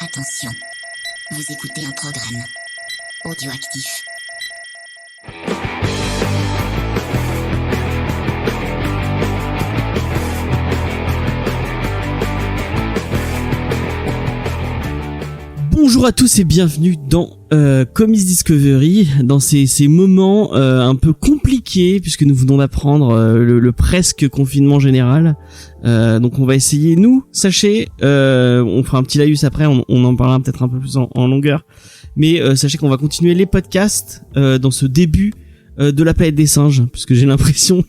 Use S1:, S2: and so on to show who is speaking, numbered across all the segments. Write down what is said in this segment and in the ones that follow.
S1: Attention, vous écoutez un programme audioactif.
S2: Bonjour à tous et bienvenue dans Comics Discovery, dans ces moments un peu compliqués puisque nous venons d'apprendre le presque confinement général. Donc on va essayer, sachez, on fera un petit laïus après, on en parlera peut-être un peu plus en longueur, mais sachez qu'on va continuer les podcasts dans ce début de la planète des singes, puisque j'ai l'impression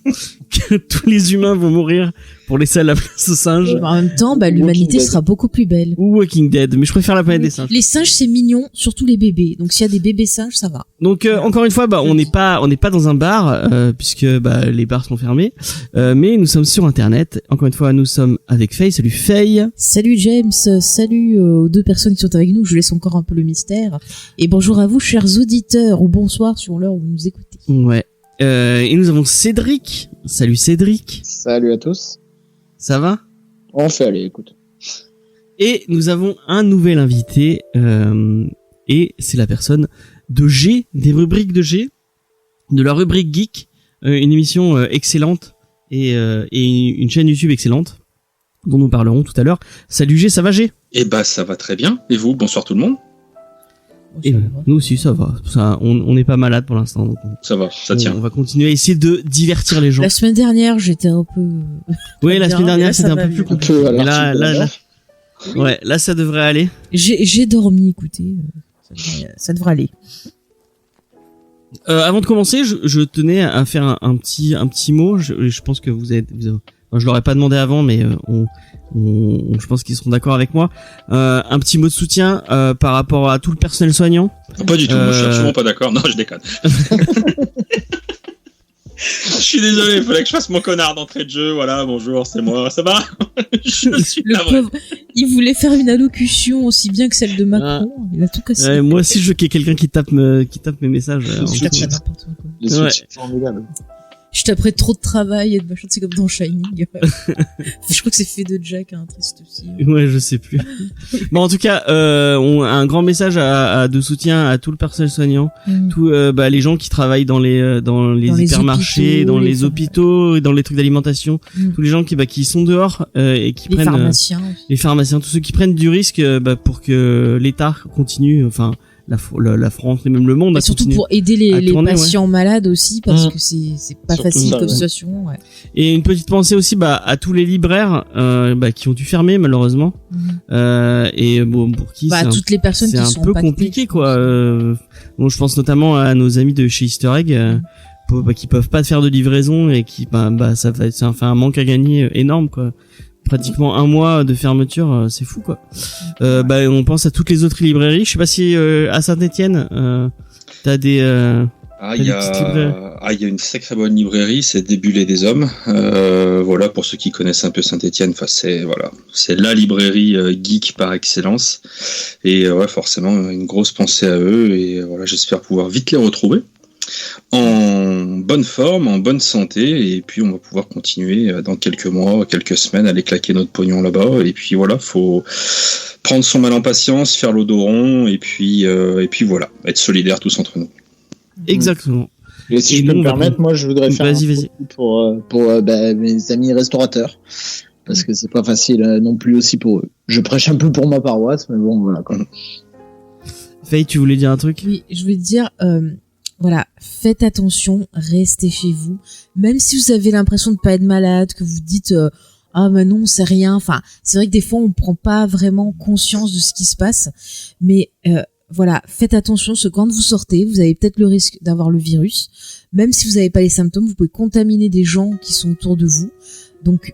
S2: que tous les humains vont mourir pour laisser la place aux singes.
S3: En même temps, l'humanité sera beaucoup plus belle.
S2: Ou Walking Dead, mais je préfère la planète des singes.
S3: Les singes, c'est mignon, surtout les bébés. Donc s'il y a des bébés singes, ça va.
S2: Donc encore une fois, on n'est pas dans un bar puisque les bars sont fermés, mais nous sommes sur internet. Encore une fois, nous sommes avec Faye. Salut Faye.
S3: Salut James, salut aux deux personnes qui sont avec nous. Je laisse encore un peu le mystère. Et bonjour à vous, chers auditeurs, ou bonsoir sur l'heure où vous nous écoutez.
S2: Ouais. Et nous avons Cédric. Salut Cédric.
S4: Salut à tous.
S2: Ça va ?
S4: On fait aller, écoute.
S2: Et nous avons un nouvel invité, et c'est la personne de G, des rubriques de G, de la rubrique Geek, une émission excellente et une chaîne YouTube excellente dont nous parlerons tout à l'heure. Salut G, ça va G ?
S5: Eh ça va très bien. Et vous, bonsoir tout le monde.
S2: Et nous aussi, ça va. Ça, on n'est pas malade pour l'instant. Donc
S5: ça va, ça tient.
S2: On va continuer à essayer de divertir les gens.
S3: La semaine dernière, j'étais un peu...
S2: Oui, la semaine dernière, c'était un peu plus compliqué. Mais là, ça devrait aller.
S3: J'ai dormi, écoutez. Ça devrait aller.
S2: Avant de commencer, je tenais à faire un petit mot. Je pense que vous je l'aurais pas demandé avant, mais je pense qu'ils seront d'accord avec moi. Un petit mot de soutien par rapport à tout le personnel soignant.
S5: Pas du tout, moi je suis absolument pas d'accord. Non, je déconne. Je suis désolé, il fallait que je fasse mon connard d'entrée de jeu. Voilà, bonjour, c'est moi, ça va. Je suis
S3: le pauvre, il voulait faire une allocution aussi bien que celle de Macron. Il a tout cassé.
S2: Moi aussi, je veux qu'il y ait quelqu'un qui tape mes messages.
S4: Les soutiens formidables.
S3: Je taperais trop de travail et de machin, c'est comme dans Shining. Je crois que c'est fait de Jack, triste aussi.
S2: Ouais, je sais plus. Bon, en tout cas, un grand message de soutien à tout le personnel soignant, tous les gens qui travaillent dans les hypermarchés, dans les hôpitaux, dans les trucs d'alimentation, tous les gens qui sont dehors et qui prennent les pharmaciens, tous ceux qui prennent du risque pour que l'État continue, enfin la France et même le monde,
S3: et surtout pour aider les patients malades aussi, parce que c'est pas
S4: surtout
S3: facile
S4: ça,
S3: comme situation. Ouais.
S2: Et une petite pensée aussi à tous les libraires qui ont dû fermer malheureusement, et pour qui
S3: toutes les personnes
S2: c'est
S3: qui
S2: un
S3: sont
S2: peu
S3: impactées,
S2: compliqué quoi. Bon, je pense notamment à nos amis de chez Easter Egg qui peuvent pas faire de livraison et qui ça fait un manque à gagner énorme quoi. Pratiquement un mois de fermeture, c'est fou quoi. On pense à toutes les autres librairies. Je sais pas si à Saint-Étienne t'as des
S5: il y a une sacrée bonne librairie, c'est Des Bulles et des Hommes. Voilà, pour ceux qui connaissent un peu Saint-Étienne, c'est la librairie geek par excellence. Et forcément une grosse pensée à eux, et voilà, j'espère pouvoir vite les retrouver en bonne forme, en bonne santé, et puis on va pouvoir continuer dans quelques mois, quelques semaines, aller claquer notre pognon là-bas. Et puis voilà, faut prendre son mal en patience, faire le dos rond, et puis voilà, être solidaires tous entre nous.
S2: Exactement.
S4: Et si je peux me permettre, moi je voudrais faire pour mes amis restaurateurs, parce que c'est pas facile non plus aussi pour eux. Je prêche un peu pour ma paroisse, mais bon voilà quoi.
S2: Faye, tu voulais dire un truc ?
S3: Oui, je voulais dire voilà, faites attention, restez chez vous, même si vous avez l'impression de pas être malade, que vous dites non, c'est rien. Enfin, c'est vrai que des fois on prend pas vraiment conscience de ce qui se passe, mais voilà, faites attention, parce que quand vous sortez, vous avez peut-être le risque d'avoir le virus. Même si vous n'avez pas les symptômes, vous pouvez contaminer des gens qui sont autour de vous. Donc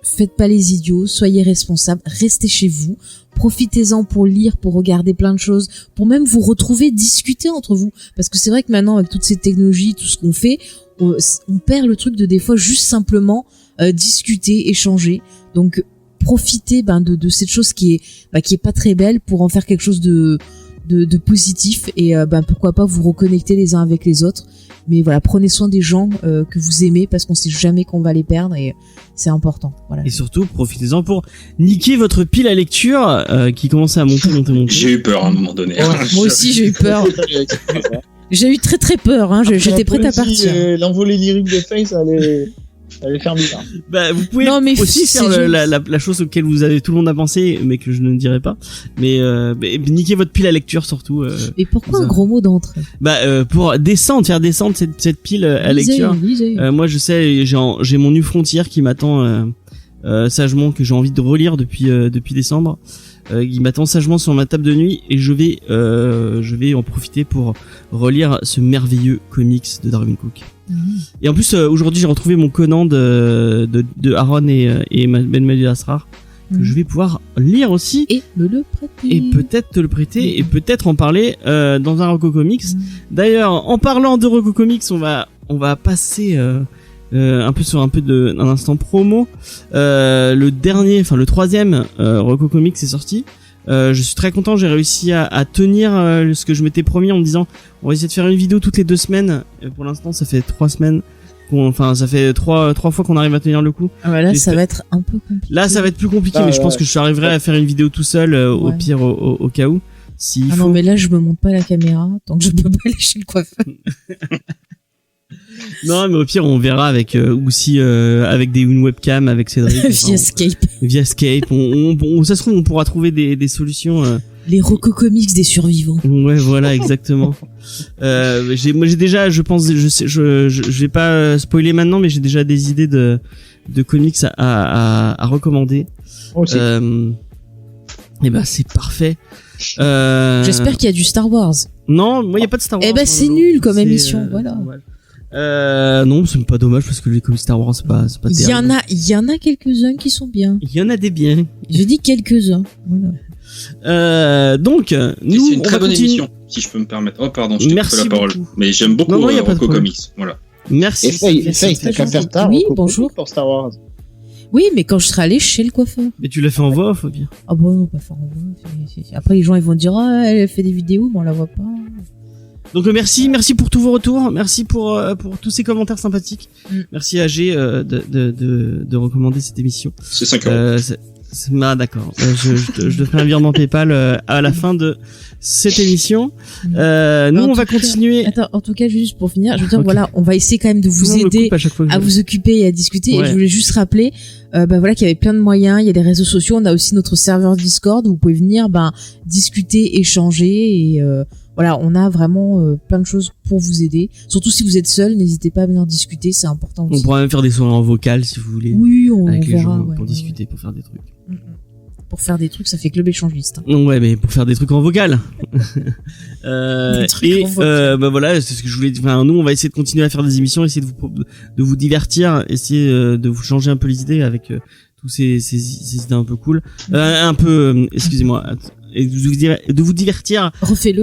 S3: faites pas les idiots, soyez responsables, restez chez vous, profitez-en pour lire, pour regarder plein de choses, pour même vous retrouver, discuter entre vous. Parce que c'est vrai que maintenant, avec toutes ces technologies, tout ce qu'on fait, on perd le truc de des fois juste simplement discuter, échanger. Donc profitez de cette chose qui est pas très belle pour en faire quelque chose de de positif et pourquoi pas vous reconnecter les uns avec les autres. Mais voilà, prenez soin des gens que vous aimez parce qu'on sait jamais qu'on va les perdre et c'est important. Voilà.
S2: Et surtout, profitez-en pour niquer votre pile à lecture qui commençait à monter.
S5: J'ai eu peur à un moment donné.
S3: Moi aussi, j'ai eu peur. J'ai eu très très peur. J'étais prête à partir.
S4: L'envolée lyrique de Faye, ça allait faire bizarre.
S2: Bah, vous pouvez aussi faire la chose auquel tout le monde a pensé, mais que je ne dirai pas. Mais niquez votre pile à lecture surtout.
S3: Et pourquoi un gros mot d'entrée?
S2: Pour faire descendre cette pile à lecture. Moi, je sais, j'ai mon Nu Frontier qui m'attend sagement, que j'ai envie de relire depuis décembre. Il m'attend sagement sur ma table de nuit et je vais en profiter pour relire ce merveilleux comics de Darwyn Cooke. Et en plus aujourd'hui j'ai retrouvé mon Conan de Aaron et Ben Manuel Asrar que je vais pouvoir lire aussi
S3: et me le prêter
S2: et peut-être te le prêter et peut-être en parler dans un Roco Comics. D'ailleurs, en parlant de Roco Comics, on va passer un peu sur un instant promo. Le troisième Roco Comics est sorti. Je suis très content, j'ai réussi à tenir ce que je m'étais promis en me disant on va essayer de faire une vidéo toutes les 2 semaines. Pour l'instant, ça fait 3 semaines. Ça fait trois fois qu'on arrive à tenir le coup.
S3: Là, ça va être un peu compliqué.
S2: Là, ça va être plus compliqué, mais je pense que je arriverai à faire une vidéo tout seul, au pire, au cas où.
S3: Non, mais là, je me monte pas la caméra, donc je peux pas aller chez le coiffeur.
S2: Non, mais au pire, on verra avec une webcam avec Cédric. Via Skype. Ça se trouve, on pourra trouver des solutions.
S3: Les Roco Comics des survivants.
S2: Ouais, voilà, exactement. J'ai déjà, je vais pas spoiler maintenant, mais j'ai déjà des idées de comics à recommander.
S4: Aussi.
S2: Et c'est parfait.
S3: J'espère qu'il y a du Star Wars.
S2: Non, moi, il y a pas de Star Wars.
S3: C'est nul comme émission, voilà.
S2: Non, c'est pas dommage parce que les comics Star Wars, c'est pas terrible.
S3: Il y en a quelques-uns qui sont bien.
S2: Il y en a des biens.
S3: Je dis quelques-uns. Voilà.
S2: Donc, nous,
S5: c'est une très bonne émission, si je peux me permettre. Oh, pardon, je t'ai coupé la parole. Mais j'aime beaucoup Roco Comics. Voilà.
S2: Merci.
S4: Et Faye, t'as qu'à faire tard.
S3: Oui, bonjour.
S4: Pour Star Wars.
S3: Oui, mais quand je serai allée chez le coiffeur.
S2: Mais tu l'as fait en voix off, bien.
S3: Ah bon, non, pas faire en voix. Après, les gens, ils vont dire, elle fait des vidéos, mais on la voit pas.
S2: Donc merci pour tous vos retours, merci pour tous ces commentaires sympathiques. Merci à G de recommander cette émission.
S5: C'est 5 euros.
S2: D'accord. Je te ferai un virement PayPal à la fin de cette émission. Nous on va continuer.
S3: Attends, en tout cas juste pour finir, je veux dire voilà, on va essayer quand même de vous aider à vous occuper et à discuter. Ouais. Et je voulais juste rappeler qu'il y avait plein de moyens, il y a des réseaux sociaux, on a aussi notre serveur Discord où vous pouvez venir discuter, échanger et voilà, on a vraiment plein de choses pour vous aider. Surtout si vous êtes seul, n'hésitez pas à venir discuter, c'est important aussi.
S2: On pourra même faire des soirées en vocal si vous voulez.
S3: Oui, on
S2: avec les
S3: verra,
S2: gens pour discuter, pour faire des trucs.
S3: Pour faire des trucs, ça fait club échangiste.
S2: Non, ouais, mais pour faire des trucs en vocal. Voilà, c'est ce que je voulais dire. Enfin, nous, on va essayer de continuer à faire des émissions, essayer de vous divertir, essayer de vous changer un peu les idées avec tous ces idées un peu cool. Excusez-moi. Et de vous divertir.
S3: Refais-le.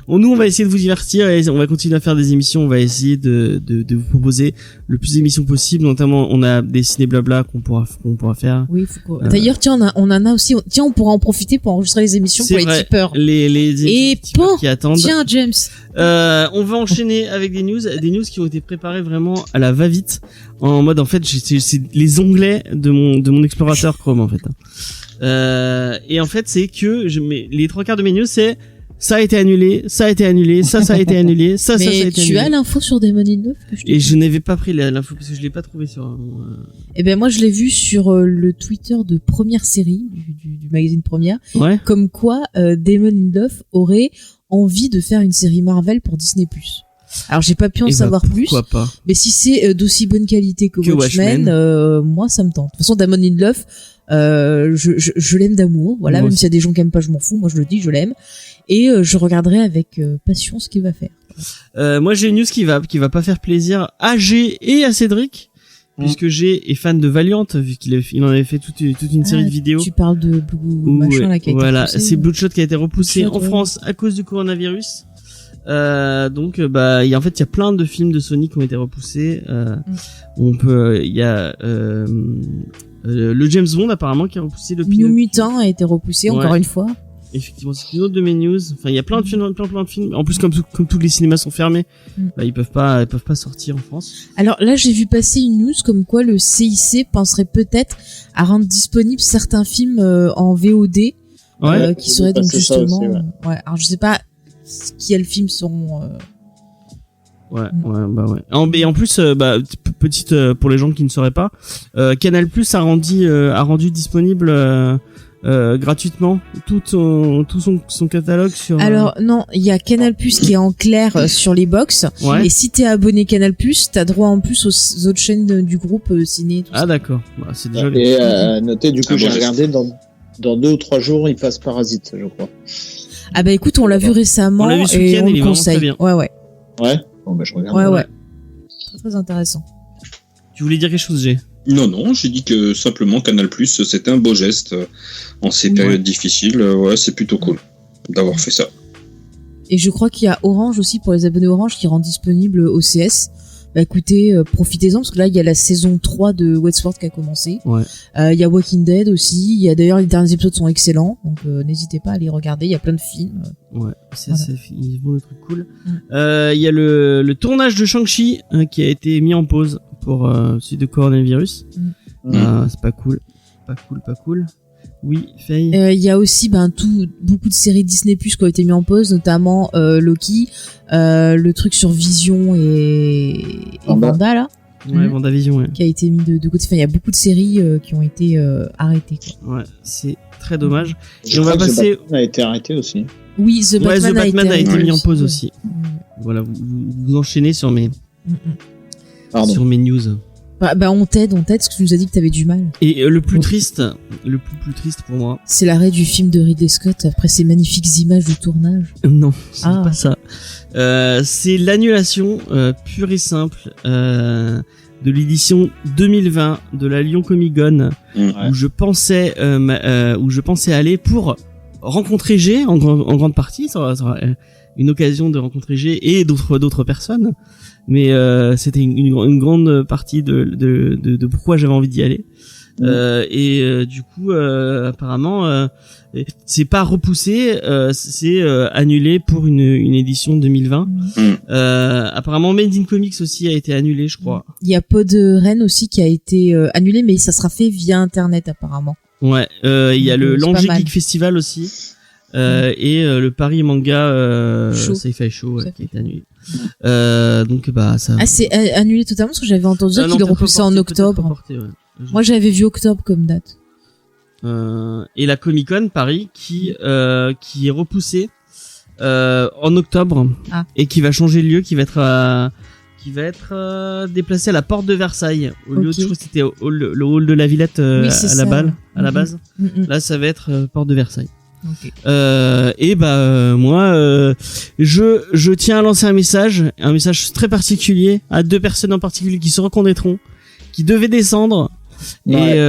S2: Nous, on va essayer de vous divertir et on va continuer à faire des émissions. On va essayer de vous proposer le plus d'émissions possible. Notamment, on a des ciné-blabla qu'on pourra faire.
S3: Oui, d'ailleurs, tiens, on en a aussi. Tiens, on pourra en profiter pour enregistrer les émissions pour les tipeurs.
S2: Les tipeurs qui attendent.
S3: Tiens, James.
S2: On va enchaîner avec des news qui ont été préparées vraiment à la va-vite. En mode, en fait, c'est les onglets de mon explorateur Chrome, en fait. Et en fait, c'est que les 3/4 de mes news, c'est ça a été annulé, ça a été annulé, ça a été annulé, ça a été annulé.
S3: Mais tu as l'info sur Damon in Love que
S2: Et je n'avais pas pris l'info parce que je l'ai pas trouvé sur.
S3: Moi, je l'ai vu sur le Twitter de Première Série du magazine Première.
S2: Ouais.
S3: Comme quoi, Damon in Love aurait envie de faire une série Marvel pour Disney+. Alors, j'ai pas pu en savoir plus.
S2: Pourquoi pas.
S3: Mais si c'est d'aussi bonne qualité que Watchmen, moi, ça me tente. De toute façon, Damon in Love, je l'aime d'amour. Voilà, moi même s'il y a des gens qui aiment pas, je m'en fous. Moi, je le dis, je l'aime. Et je regarderai avec passion ce qu'il va faire.
S2: Moi, j'ai une news qui va pas faire plaisir à G et à Cédric. Puisque G est fan de Valiant, vu qu'il en avait fait toute une série de vidéos.
S3: Tu parles de Blue machin là qui a été repoussé.
S2: C'est Bloodshot qui a été repoussé en France à cause du coronavirus. Donc il y a plein de films de Sony qui ont été repoussés. Il y a le James Bond apparemment qui a repoussé, le
S3: New Mutant a été repoussé encore une fois.
S2: Effectivement, c'est une autre de mes news. Enfin, il y a plein de films, plein de films. En plus, comme tous les cinémas sont fermés, bah, ils peuvent pas sortir en France.
S3: Alors là, j'ai vu passer une news comme quoi le CIC penserait peut-être à rendre disponibles certains films en VOD, qui seraient donc justement. Aussi, ouais. Alors je sais pas quels films seront.
S2: Ouais. Et en plus, petite pour les gens qui ne sauraient pas, Canal+ a rendu disponible. Gratuitement tout son catalogue sur.
S3: Alors non, il y a Canal+ qui est en clair sur les box. Ouais. Et si t'es abonné Canal+, t'as droit en plus aux autres chaînes du groupe ciné. Tout ça.
S2: D'accord. Bah, c'est déjà.
S4: Et notez, du coup, j'ai regardé dans 2 ou 3 jours, il passe Parasite, je crois.
S3: Ah bah écoute, on l'a vu récemment.
S2: On l'a vu ce week-end, il est vraiment très bien.
S3: Ouais.
S4: Ouais. Bon bah je regarde.
S3: Ouais. Très très intéressant.
S2: Tu voulais dire quelque chose, G?
S5: Non, j'ai dit que simplement Canal+, c'était un beau geste en ces périodes difficiles. Ouais, c'est plutôt cool d'avoir fait ça.
S3: Et je crois qu'il y a Orange aussi, pour les abonnés Orange, qui rend disponible OCS. Bah écoutez, profitez-en, parce que là, il y a la saison 3 de Westworld qui a commencé. Ouais. Il y a Walking Dead aussi. Il y a d'ailleurs, les derniers épisodes sont excellents. Donc n'hésitez pas à les regarder. Il y a plein de films.
S2: Ouais, ils font des trucs cool. Il y a le tournage de Shang-Chi qui a été mis en pause pour suite de coronavirus. C'est pas cool. Pas cool. Oui, Faye.
S3: Il y a aussi beaucoup de séries Disney+ qui ont été mis en pause, notamment Loki, le truc sur Vision et Wanda là.
S2: Ouais, WandaVision, ouais.
S3: Qui a été mis de côté. Enfin, il y a beaucoup de séries qui ont été arrêtées, quoi.
S2: Ouais, c'est très dommage.
S4: Et on va passer. The Batman a été arrêté aussi.
S3: Oui, The Batman
S2: a été mis en pause aussi. Voilà, vous enchaînez sur mes news.
S3: On t'aide, parce que tu nous as dit que t'avais du mal.
S2: Et le plus triste pour moi,
S3: c'est l'arrêt du film de Ridley Scott après ces magnifiques images de tournage.
S2: Non, c'est pas ça. C'est l'annulation pure et simple de l'édition 2020 de la Lyon Comic Con, où je pensais aller pour rencontrer G en grande partie. Ça sera une occasion de rencontrer G et d'autres personnes. Mais c'était une grande partie de pourquoi j'avais envie d'y aller. Et du coup apparemment c'est pas repoussé, c'est annulé pour une édition 2020. Apparemment Made in Comics aussi a été annulé, je crois.
S3: Il y a Pod Rennes aussi qui a été annulé, mais ça sera fait via internet apparemment.
S2: Ouais, il y a le l'Angers Geek Festival aussi. Et le Paris Manga Sci-Fi Show qui est annulé. Donc ça.
S3: Ah, c'est annulé totalement, parce que j'avais entendu qu'il le repoussait en octobre. Moi j'avais vu octobre comme date.
S2: Et la Comic Con Paris qui est repoussée en octobre et qui va changer de lieu, qui va être déplacé à la porte de Versailles au lieu de, je crois que c'était le hall de la Villette à la base. Là ça va être porte de Versailles. Okay. Moi je tiens à lancer un message très particulier à 2 personnes en particulier qui se reconnaîtront, qui devaient descendre et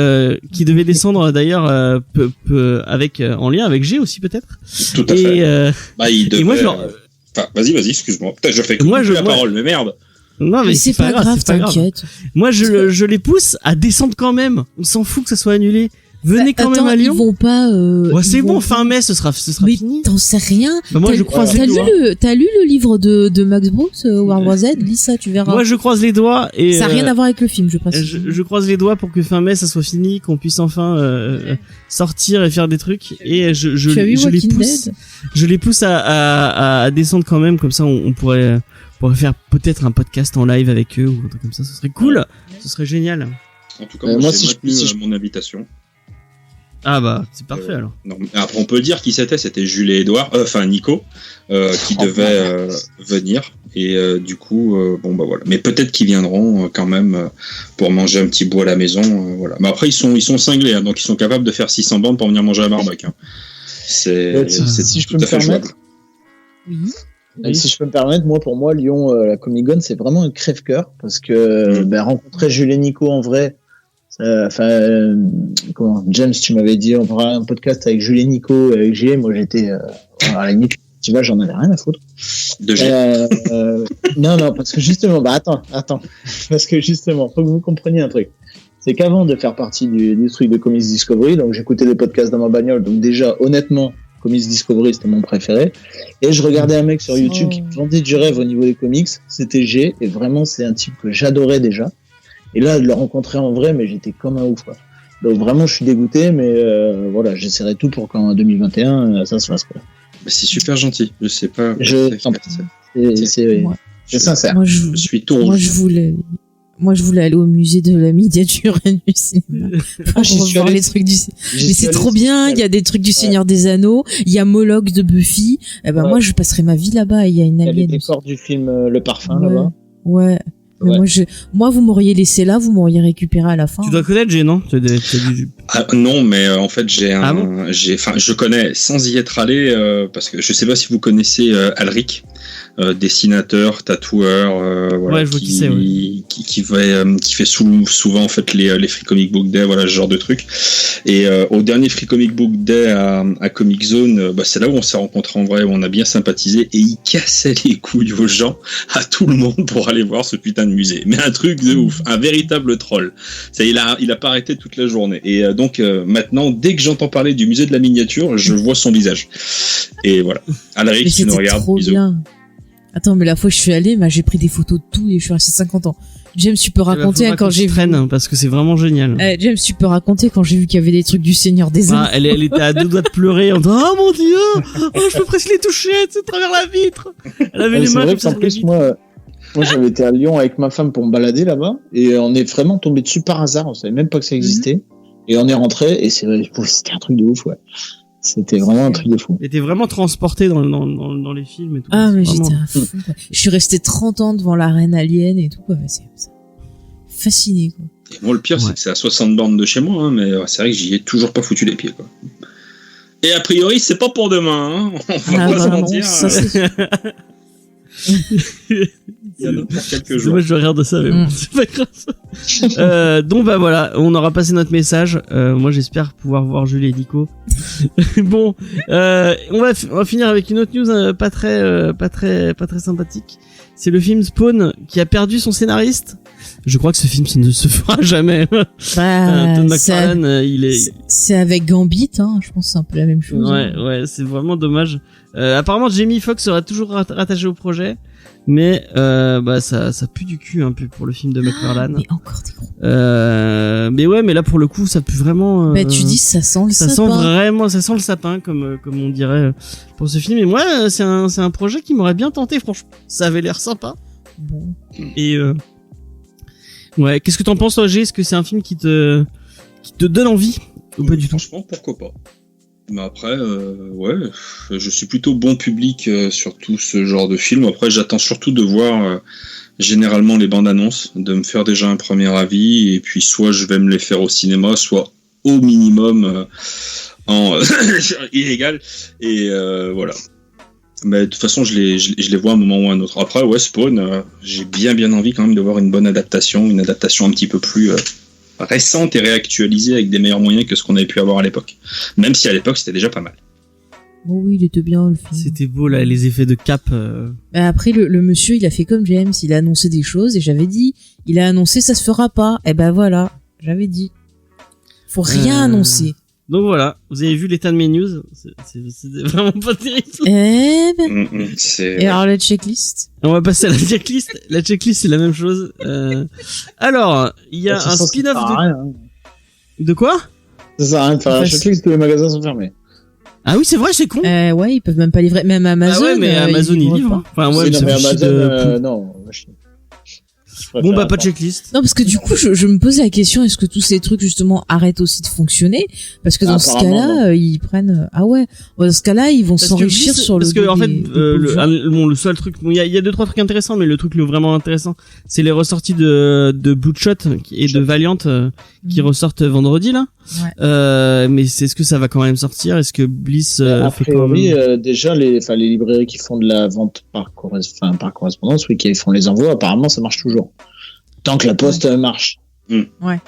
S2: qui devaient descendre d'ailleurs avec en lien avec G aussi peut-être.
S5: Tout à fait. Et moi vas-y, excuse-moi. Putain, je fais la parole, mais merde.
S3: Non mais c'est pas grave, t'inquiète.
S2: Moi je les pousse à descendre quand même. On s'en fout que ça soit annulé. Venez quand même à Lyon.
S3: Ils vont pas.
S2: C'est bon, fin mai, ce sera
S3: mais
S2: fini.
S3: T'en sais rien.
S2: Moi, je croise les doigts.
S3: T'as lu le livre de Max Brooks, World War Z? Lis ça, tu verras.
S2: Moi, je croise les doigts et.
S3: Ça a rien à voir avec le film, je précise.
S2: Je croise les doigts pour que fin mai, ça soit fini, qu'on puisse enfin sortir et faire des trucs. Et je les pousse à descendre quand même, comme ça, on pourrait faire peut-être un podcast en live avec eux ou un truc comme ça. Ce serait cool. Ce serait génial.
S5: En tout cas, moi si je mon invitation.
S2: Ah bah c'est parfait alors.
S5: Non, après on peut dire qui c'était Jules et Edouard, Nico, qui devaient venir et du coup voilà. Mais peut-être qu'ils viendront quand même pour manger un petit bout à la maison, voilà. Mais après ils sont cinglés, donc ils sont capables de faire 600 bandes pour venir manger à Barbac. C'est
S4: si je peux me permettre. Oui. Si je peux me permettre, pour moi Lyon la Comic Con c'est vraiment un crève-cœur parce que rencontrer Jules et Nico en vrai. James, tu m'avais dit on fera un podcast avec Jules et Nico, avec G. Moi, j'étais à la limite festival, j'en avais rien à foutre.
S5: De G.
S4: Non, parce que justement, attends, parce que justement, faut que vous compreniez un truc. C'est qu'avant de faire partie du truc de Comics Discovery, donc j'écoutais des podcasts dans ma bagnole. Donc déjà, honnêtement, Comics Discovery, c'était mon préféré. Et je regardais un mec sur YouTube qui me vendait du rêve au niveau des comics. C'était G, et vraiment, c'est un type que j'adorais déjà. Et là, de le rencontrer en vrai, mais j'étais comme un ouf, quoi. Donc vraiment, je suis dégoûté, mais voilà, j'essaierai tout pour qu'en 2021, ça se fasse, quoi.
S5: C'est super gentil. Je sais pas.
S4: C'est sincère.
S3: Moi, je
S5: suis tout rouge.
S3: Moi, je voulais aller au musée de la miniature et du cinéma. Voir les trucs du mais c'est trop bien. Il y a des trucs du Seigneur des Anneaux. Il y a Moloch de Buffy. Eh ben, moi, je passerai ma vie là-bas. Il y a une alien.
S4: Il y a les décors du film Le Parfum, là-bas.
S3: Ouais. Mais moi, vous m'auriez laissé là, vous m'auriez récupéré à la fin.
S2: Tu dois connaître G, non?
S5: Non, mais en fait, je connais sans y être allé, parce que je sais pas si vous connaissez Alric, dessinateur, tatoueur, voilà,
S2: ouais, je vois qui c'est, ouais.
S5: qui fait souvent en fait les Free Comic Book Day, voilà, ce genre de truc. Et au dernier Free Comic Book Day à Comic Zone, c'est là où on s'est rencontrés en vrai, où on a bien sympathisé, et il cassait les couilles aux gens, à tout le monde, pour aller voir ce putain de musée. Mais un truc de ouf, un véritable troll. Ça, il a pas arrêté toute la journée. Et donc maintenant, dès que j'entends parler du musée de la miniature, je vois son visage. Et voilà. Alaric qui nous regarde.
S3: Trop bien. Attends, mais la fois que je suis allée, j'ai pris des photos de tout et je suis restée 50 ans. James, tu peux raconter quand j'ai vu.
S2: Parce que c'est vraiment génial.
S3: James, tu peux raconter quand j'ai vu qu'il y avait des trucs du Seigneur des Anneaux.
S2: Elle était à 2 doigts de pleurer en disant oh mon dieu, je peux presque les toucher, c'est à travers la vitre. Elle avait les mains.
S4: En plus, moi, j'avais été à Lyon avec ma femme pour me balader là-bas et on est vraiment tombé dessus par hasard. On savait même pas que ça existait. Et on est rentré et c'était un truc de ouf, ouais. C'était vraiment un truc de fou.
S2: Et t'es vraiment transporté dans les films et tout.
S3: Ah, mais j'étais un fou, quoi. Je suis resté 30 ans devant la reine alien et tout, quoi. C'est fasciné, quoi.
S5: Et moi, le pire, c'est que c'est à 60 bornes de chez moi, hein, mais c'est vrai que j'y ai toujours pas foutu les pieds, quoi. Et a priori, c'est pas pour demain, hein. On va pas se mentir. Ça, c'est... Il y en a pour quelques jours.
S2: Moi, je regarde ça, mais bon, c'est pas grave. Donc, voilà, on aura passé notre message. Moi, j'espère pouvoir voir Julie et Nico. Bon, on va finir avec une autre news pas très sympathique. C'est le film Spawn qui a perdu son scénariste. Je crois que ce film ne se fera jamais. Todd McFarlane,
S3: c'est avec Gambit, hein. Je pense que c'est un peu la même chose.
S2: Ouais, c'est vraiment dommage. Apparemment, Jamie Foxx serait toujours rattaché au projet, mais ça pue du cul un peu pour le film de McFarlane.
S3: Mais encore des gros.
S2: Mais ouais, mais là pour le coup, ça pue vraiment.
S3: Tu dis ça sent le sapin.
S2: Ça sent le sapin comme on dirait pour ce film. Et moi, c'est un projet qui m'aurait bien tenté. Franchement, ça avait l'air sympa.
S3: Bon.
S2: Et ouais, qu'est-ce que t'en penses, toi, G? Est-ce que c'est un film qui te donne envie ou pas du tout?
S5: Franchement, pourquoi pas. Mais après, ouais, je suis plutôt bon public sur tout ce genre de film. Après, j'attends surtout de voir généralement les bandes annonces, de me faire déjà un premier avis, et puis soit je vais me les faire au cinéma, soit au minimum en illégal, et voilà. Mais de toute façon, je les vois à un moment ou à un autre. Après, ouais, Spawn, j'ai bien envie quand même de voir une bonne adaptation, une adaptation un petit peu plus récente et réactualisée avec des meilleurs moyens que ce qu'on avait pu avoir à l'époque. Même si à l'époque, c'était déjà pas mal.
S3: Oh oui, il était bien, le film.
S2: C'était beau, là, les effets de cap.
S3: Après, le monsieur, il a fait comme James, il a annoncé des choses, et j'avais dit, il a annoncé, ça se fera pas. Et ben voilà, j'avais dit. Faut rien annoncer.
S2: Donc voilà, vous avez vu l'état de mes news, c'est vraiment pas terrible.
S3: Et alors la checklist?
S2: On va passer à la checklist. La checklist, c'est la même chose. Alors, il y a un spin-off de quoi?
S4: Ça sert à rien de faire la checklist, tous les magasins sont fermés.
S2: Ah oui, c'est vrai, c'est con.
S3: Ouais, ils peuvent même pas livrer, même Amazon.
S2: Ah ouais, mais Amazon il livre. Enfin, ouais,
S4: mais Amazon, non.
S2: Bon, pas de checklist.
S3: Non, parce que du coup, je me posais la question, est-ce que tous ces trucs, justement, arrêtent aussi de fonctionner? Parce que dans ce cas-là, ils prennent, dans ce cas-là, ils vont s'enrichir sur le.
S2: Parce que, en fait, le seul truc, il y a 2-3 trucs intéressants, mais le truc vraiment intéressant, c'est les ressorties de Bloodshot et de Valiant, qui ressortent vendredi, là.
S3: Ouais.
S2: Mais est-ce que ça va quand même sortir? Est-ce que Bliss,
S4: fait quand même... déjà, les librairies qui font de la vente par correspondance, oui, qui font les envois, apparemment, ça marche toujours. Tant que la poste marche.
S3: Ouais.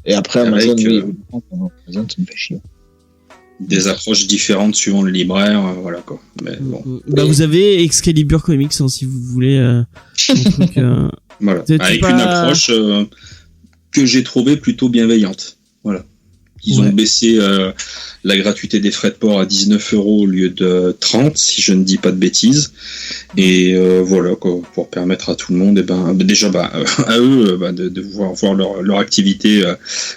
S4: Et après, Amazon, Amazon, ça me fait chier.
S5: Des approches différentes suivant le libraire, voilà, quoi. Mais bon.
S2: Vous avez Excalibur Comics, hein, si vous voulez, un truc,
S5: voilà. Avec une approche, que j'ai trouvée plutôt bienveillante. Voilà. Ils ont baissé la gratuité des frais de port à 19 € au lieu de 30, si je ne dis pas de bêtises. Et voilà, quoi, pour permettre à tout le monde, déjà à eux de voir leur activité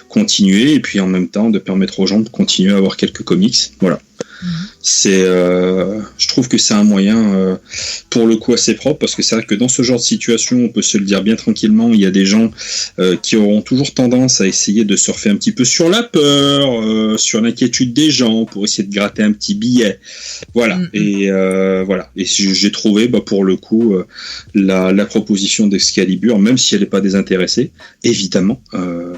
S5: continuer, et puis en même temps de permettre aux gens de continuer à avoir quelques comics. Voilà. C'est, je trouve que c'est un moyen pour le coup assez propre, parce que c'est vrai que dans ce genre de situation, on peut se le dire bien tranquillement, il y a des gens qui auront toujours tendance à essayer de surfer un petit peu sur la peur, sur l'inquiétude des gens, pour essayer de gratter un petit billet. Voilà. Et voilà. Et j'ai trouvé pour le coup la proposition d'Excalibur, même si elle n'est pas désintéressée, évidemment,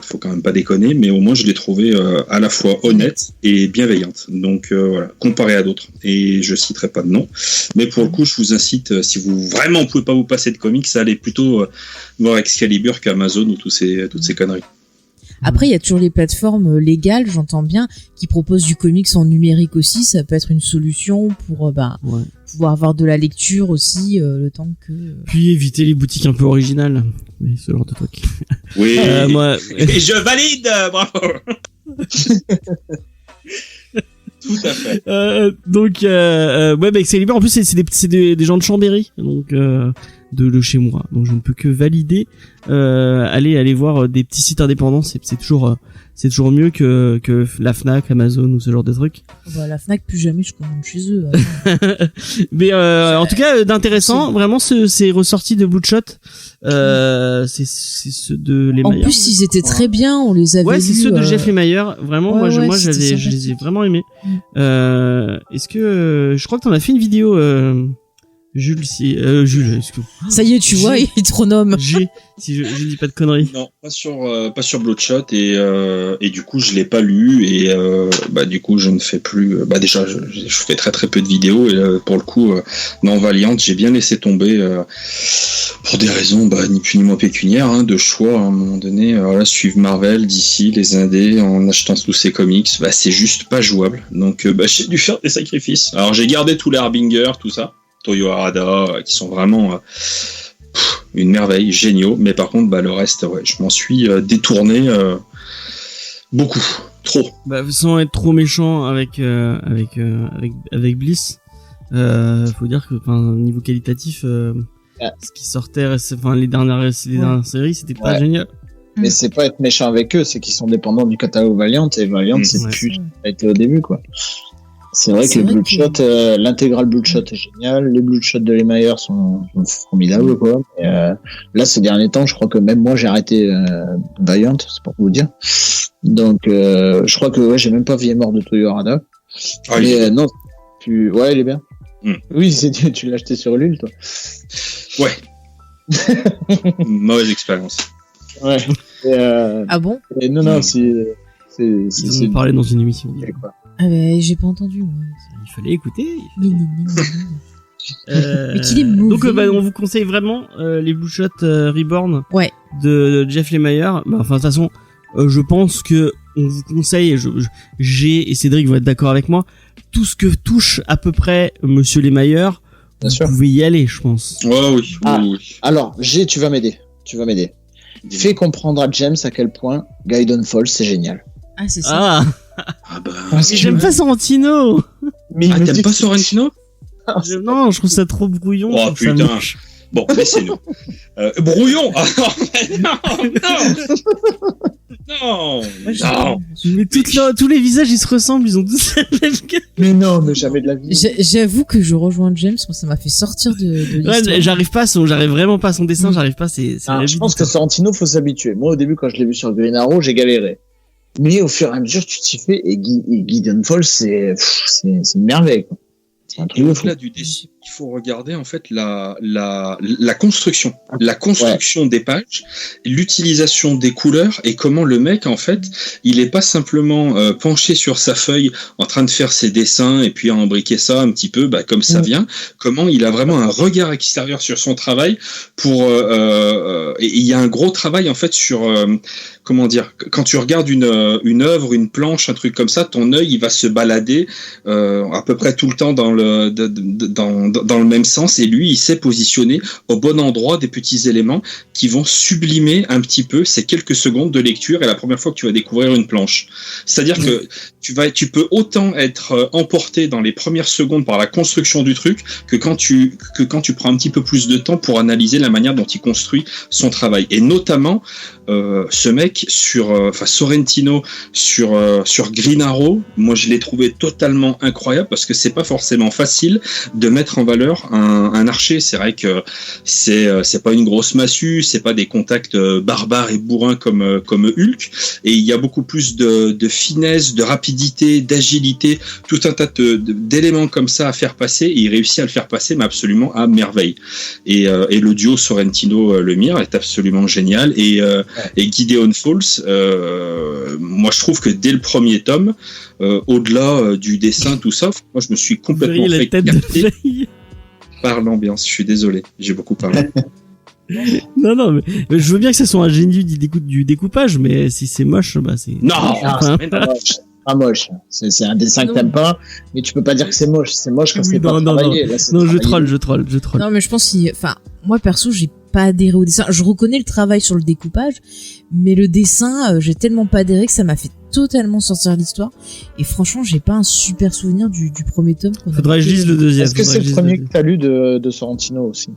S5: faut quand même pas déconner, mais au moins je l'ai trouvée à la fois honnête et bienveillante. Donc voilà, comparé à d'autres, et je citerai pas de nom, mais pour le coup je vous incite, si vous vraiment pouvez pas vous passer de comics, à aller plutôt voir Excalibur qu'Amazon ou toutes ces conneries.
S3: Après, il y a toujours les plateformes légales, j'entends bien, qui proposent du comics en numérique aussi. Ça peut être une solution pour pouvoir avoir de la lecture aussi, le temps que...
S2: Puis éviter les boutiques un peu originales. Oui, ce genre de truc.
S5: Oui,
S2: moi...
S5: et je valide, bravo. Tout à fait.
S2: Donc, Excalibur, en plus, c'est des gens de Chambéry, donc de chez moi. Donc, je ne peux que valider. Aller voir des petits sites indépendants, c'est toujours mieux que la Fnac, Amazon ou ce genre de trucs.
S3: La Fnac, plus jamais je commande chez eux.
S2: Mais en tout cas, d'intéressant, vraiment, c'est ressorti de Bloodshot. C'est ceux de Lemaier.
S3: En plus, ils étaient très bien, on les avait
S2: c'est ceux de Jeff Lemaier. Vraiment, moi, je les ai vraiment aimés. Est-ce que je crois que t'en as fait une vidéo, Jules, excuse-moi.
S3: Ça y est, tu vois, il te renomme.
S2: Si je dis pas de conneries.
S5: Non, pas sur Bloodshot, et du coup je l'ai pas lu, et du coup je ne fais plus. Déjà je fais très très peu de vidéos, et pour le coup dans Valiant j'ai bien laissé tomber pour des raisons ni plus ni moins pécuniaires, de choix à un moment donné. Suivre Marvel, DC, les indés en achetant tous ces comics, c'est juste pas jouable. Donc j'ai dû faire des sacrifices. Alors j'ai gardé tous les Harbinger, tout ça. Toyo Harada, qui sont vraiment une merveille, géniaux, mais par contre le reste, je m'en suis détourné beaucoup, trop.
S2: Sans être trop méchant avec Bliss, faut dire que niveau qualitatif, ce qui sortait, les dernières séries, c'était pas génial.
S4: Mais c'est pas être méchant avec eux, c'est qu'ils sont dépendants du catalogue Valiant, et Valiant c'est plus ce que ça a été au début, quoi. C'est vrai que les Bloodshot, l'intégrale Bloodshot est géniale, les Bloodshot de Lemaier sont formidables, quoi. Et, là, ces derniers temps, je crois que même moi, j'ai arrêté Valiant, c'est pour vous dire. Donc, je crois que j'ai même pas vu mort de Toyo Harada. Mais non, il est bien. Oui, tu l'as acheté sur Ulule, toi.
S5: Ouais. Mauvaise expérience.
S4: Ouais.
S3: Ah bon?
S4: Et non,
S2: ils en ont parlé dans une émission.
S4: Quoi.
S3: Ah j'ai pas entendu, moi.
S2: Il fallait écouter.
S3: Mais qu'il est mauvais.
S2: Donc on vous conseille vraiment les Bloodshot Reborn de Jeff Lemaier. De toute façon, je pense que on vous conseille, et Cédric va être d'accord avec moi, tout ce que touche à peu près Monsieur Lemaier, vous pouvez y aller, je pense.
S5: Oui.
S4: Alors, tu vas m'aider. Fais comprendre à James à quel point Gaiden Falls c'est génial.
S3: Ah, c'est ça.
S2: J'aime pas Sorrentino.
S5: T'aimes pas Sorrentino?
S2: Non, je trouve ça trop brouillon.
S5: Oh putain. Bon, laissez-nous. Brouillon. Non.
S2: Mais tous les visages ils se ressemblent, ils ont tous la même gueule.
S4: Mais non, mais jamais de la vie.
S3: J'avoue que je rejoins James, moi ça m'a fait sortir de l'histoire.
S2: J'arrive vraiment pas à son dessin, j'arrive pas,
S4: je pense que Sorrentino faut s'habituer. Moi au début quand je l'ai vu sur Green Arrow, j'ai galéré. Mais au fur et à mesure tu t'y fais, et Gideon Falls c'est une merveille, quoi.
S5: Et au-delà du dessin, il faut regarder en fait la construction, des pages, l'utilisation des couleurs, et comment le mec en fait, il est pas simplement penché sur sa feuille en train de faire ses dessins et puis à embriquer ça un petit peu comme ça vient. Comment il a vraiment un regard extérieur sur son travail et il y a un gros travail en fait sur comment dire, quand tu regardes une œuvre, une planche, un truc comme ça, ton œil il va se balader à peu près tout le temps dans dans le même sens, et lui, il sait positionner au bon endroit des petits éléments qui vont sublimer un petit peu ces quelques secondes de lecture et la première fois que tu vas découvrir une planche. C'est-à-dire que tu peux autant être emporté dans les premières secondes par la construction du truc que quand tu prends un petit peu plus de temps pour analyser la manière dont il construit son travail. Et notamment, ce mec Sorrentino sur Green Arrow, moi je l'ai trouvé totalement incroyable parce que c'est pas forcément facile de mettre en valeur un archer. C'est vrai que c'est pas une grosse massue, c'est pas des contacts barbares et bourrins comme Hulk, et il y a beaucoup plus de finesse, de rapidité, d'agilité, tout un tas d'éléments comme ça à faire passer, et il réussit à le faire passer mais absolument à merveille. Et le duo Sorrentino-Lemire est absolument génial, et Gideon Falls, moi je trouve que dès le premier tome, au-delà du dessin, tout ça, moi je me suis complètement fait capter par l'ambiance. Je suis désolé, j'ai beaucoup parlé.
S2: Non, mais je veux bien que ça soit un génie du découpage, mais si c'est moche, bah c'est...
S5: Non,
S4: c'est pas moche. C'est un dessin que t'aimes pas, mais tu peux pas dire que c'est moche. C'est moche quand c'est pas travaillé. Là,
S2: non, je troll.
S3: Non, mais je pense moi perso, j'ai pas adhéré au dessin. Je reconnais le travail sur le découpage, mais le dessin, j'ai tellement pas adhéré que ça m'a fait totalement sortir l'histoire. Et franchement, j'ai pas un super souvenir du premier tome.
S2: Faudrait que je lise le deuxième.
S4: Est-ce que c'est le premier que t'as lu de Sorrentino aussi?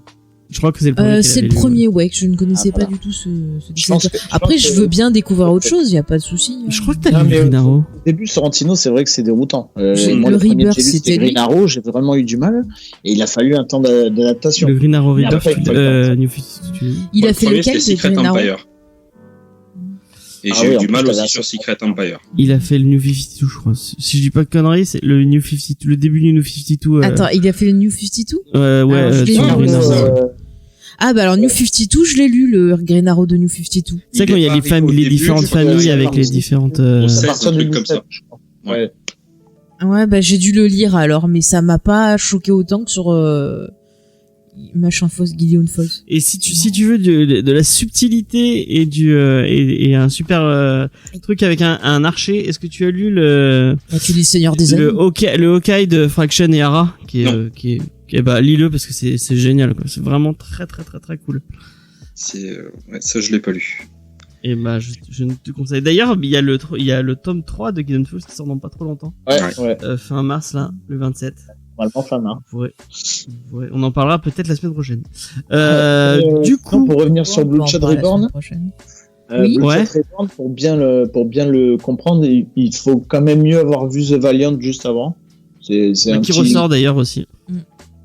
S2: Je crois que c'est le premier.
S3: C'est le premier, ouais, que je ne connaissais pas du tout ce dessin. Après, je veux bien découvrir autre chose, y a pas de souci.
S2: Je crois que t'as lu Green Arrow.
S4: Au début, Sorrentino, c'est vrai que c'est déroutant. Moi,
S3: le
S4: premier
S3: Rebirth,
S4: que j'ai lu, c'était Green Arrow, j'ai vraiment eu du mal, et il a fallu un temps d'adaptation.
S2: Le Green Arrow Rebirth, New 52.
S3: Il a fait lequel,
S5: c'est Secret
S3: Green Arrow?
S5: Empire. Et j'ai eu du mal aussi sur Secret Empire.
S2: Il a fait le New 52, je crois. Si je dis pas de conneries, c'est le New 52, le début du New 52.
S3: Attends, il a fait le New 52? Ah bah alors New 52, je l'ai lu, le Green Arrow de New 52.
S2: C'est quand il y a les différentes familles avec les différentes...
S5: un truc comme ça.
S3: Ouais, bah j'ai dû le lire alors, mais ça m'a pas choqué autant que sur machin Falls, Gideon Falls.
S2: Et si tu veux de la subtilité et un super truc avec un archer, est-ce que tu as lu
S3: tu lis Seigneur des Anneaux,
S2: le Hawkeye de Fraction et Hara, qui est lis-le parce que c'est génial, quoi. C'est vraiment très très très très cool.
S5: Ça je l'ai pas lu.
S2: Et bah je ne te conseille. D'ailleurs, il y a le tome 3 de Gideon Falls qui sort dans pas trop longtemps.
S4: Ouais.
S2: Fin mars là, le 27.
S4: Normalement fin mars.
S2: On en parlera peut-être la semaine prochaine. Du coup,
S4: pour revenir sur Bloodshot Reborn, Bloodshot Reborn, pour bien le comprendre, il faut quand même mieux avoir vu The Valiant juste avant. C'est un
S2: qui ressort d'ailleurs aussi.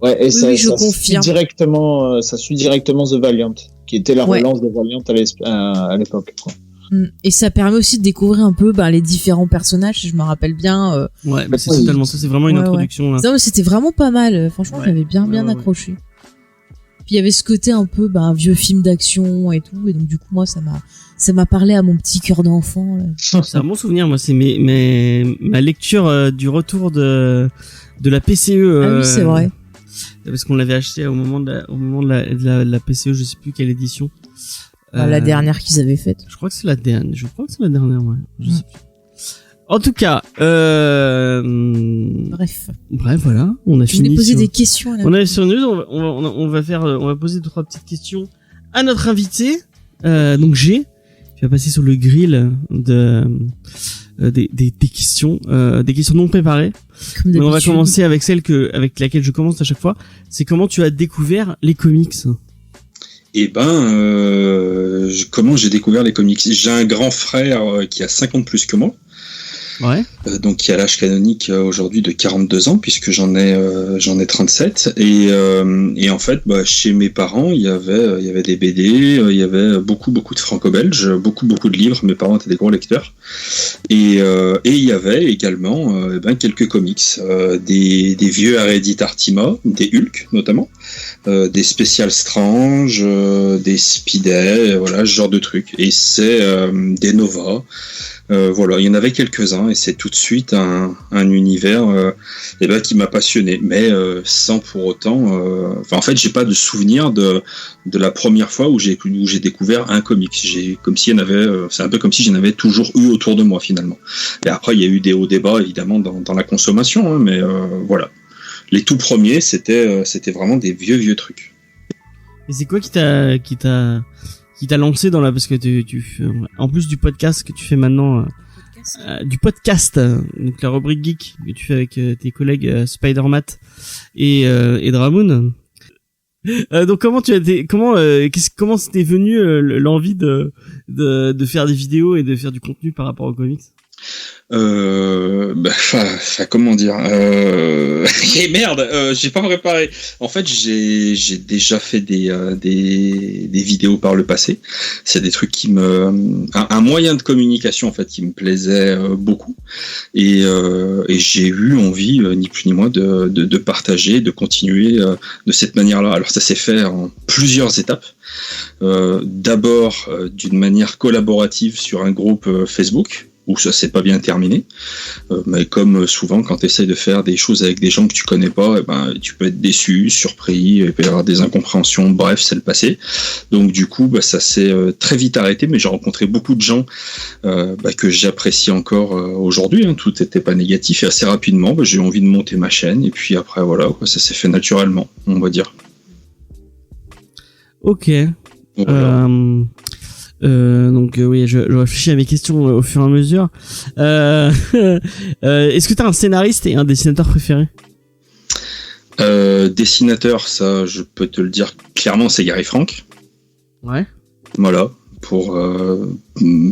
S4: Ouais, et ça
S3: suit
S4: directement The Valiant, qui était la relance de Valiant à l'époque, quoi.
S3: Et ça permet aussi de découvrir un peu les différents personnages, si je me rappelle bien.
S2: Ouais, mais c'est totalement ça, c'est vraiment une introduction. Là.
S3: Non, mais c'était vraiment pas mal. Franchement, j'avais bien accroché. Puis il y avait ce côté un peu un vieux film d'action et tout, et donc du coup moi ça m'a parlé à mon petit cœur d'enfant.
S2: C'est un bon souvenir, moi, c'est ma lecture du retour de la PCE.
S3: Ah oui, c'est vrai.
S2: Parce qu'on l'avait acheté au moment de la PCE, je sais plus quelle édition.
S3: La dernière qu'ils avaient faite.
S2: Je crois que c'est la dernière. Ouais. Je sais plus. En tout cas,
S3: bref,
S2: voilà, on a fini.
S3: Je vais poser des questions.
S2: On a sur news. On va poser 2-3 petites questions à notre invité. Donc tu vas passer sur le grill des questions non préparées. Mais on va commencer avec celle avec laquelle je commence à chaque fois. C'est comment tu as découvert les comics?
S5: Comment j'ai découvert les comics? J'ai un grand frère qui a 50 plus que moi.
S2: Ouais.
S5: Donc qui a l'âge canonique aujourd'hui de 42 ans, puisque j'en ai 37, et en fait chez mes parents il y avait des BD, il y avait beaucoup de franco-belges, beaucoup de livres. Mes parents étaient des gros lecteurs, et il y avait également quelques comics, des vieux Heredit Artima, des Hulk notamment, des Special Strange, des Speeday, voilà, ce genre de trucs, et c'est des Nova. Il y en avait quelques-uns, et c'est tout de suite un univers qui m'a passionné, mais sans pour autant... en fait, j'ai pas de souvenir de la première fois où j'ai découvert un comics. C'est un peu comme si j'en avais toujours eu autour de moi, finalement. Et après, il y a eu des hauts débats, évidemment, dans la consommation, mais voilà. Les tout premiers, c'était vraiment des vieux trucs.
S2: Et c'est quoi qui t'a lancé dans la, parce que tu fais, en plus du podcast que tu fais maintenant, du podcast, donc la rubrique geek que tu fais avec tes collègues Spider-Mat et Dramoon. Donc comment comment c'était venu l'envie de faire des vidéos et de faire du contenu par rapport aux comics?
S5: Comment dire, et merde, j'ai pas préparé. En fait, j'ai déjà fait des vidéos par le passé. C'est des trucs qui un moyen de communication en fait qui me plaisait beaucoup, et j'ai eu envie ni plus ni moins de partager, de continuer de cette manière-là. Alors ça s'est fait en plusieurs étapes. D'abord d'une manière collaborative sur un groupe Facebook, où ça s'est pas bien terminé, mais comme souvent quand tu essaies de faire des choses avec des gens que tu connais pas, tu peux être déçu, surpris, il peut y avoir des incompréhensions, bref, c'est le passé. Donc du coup, ça s'est très vite arrêté, mais j'ai rencontré beaucoup de gens que j'apprécie encore aujourd'hui, hein. Tout n'était pas négatif, et assez rapidement, j'ai eu envie de monter ma chaîne, et puis après, voilà, ça s'est fait naturellement, on va dire.
S2: Ok. Voilà. Oui, je réfléchis à mes questions au fur et à mesure. Est-ce que t'as un scénariste et un dessinateur préféré?
S5: Dessinateur, ça, je peux te le dire clairement, c'est Gary Frank.
S2: Ouais.
S5: Voilà.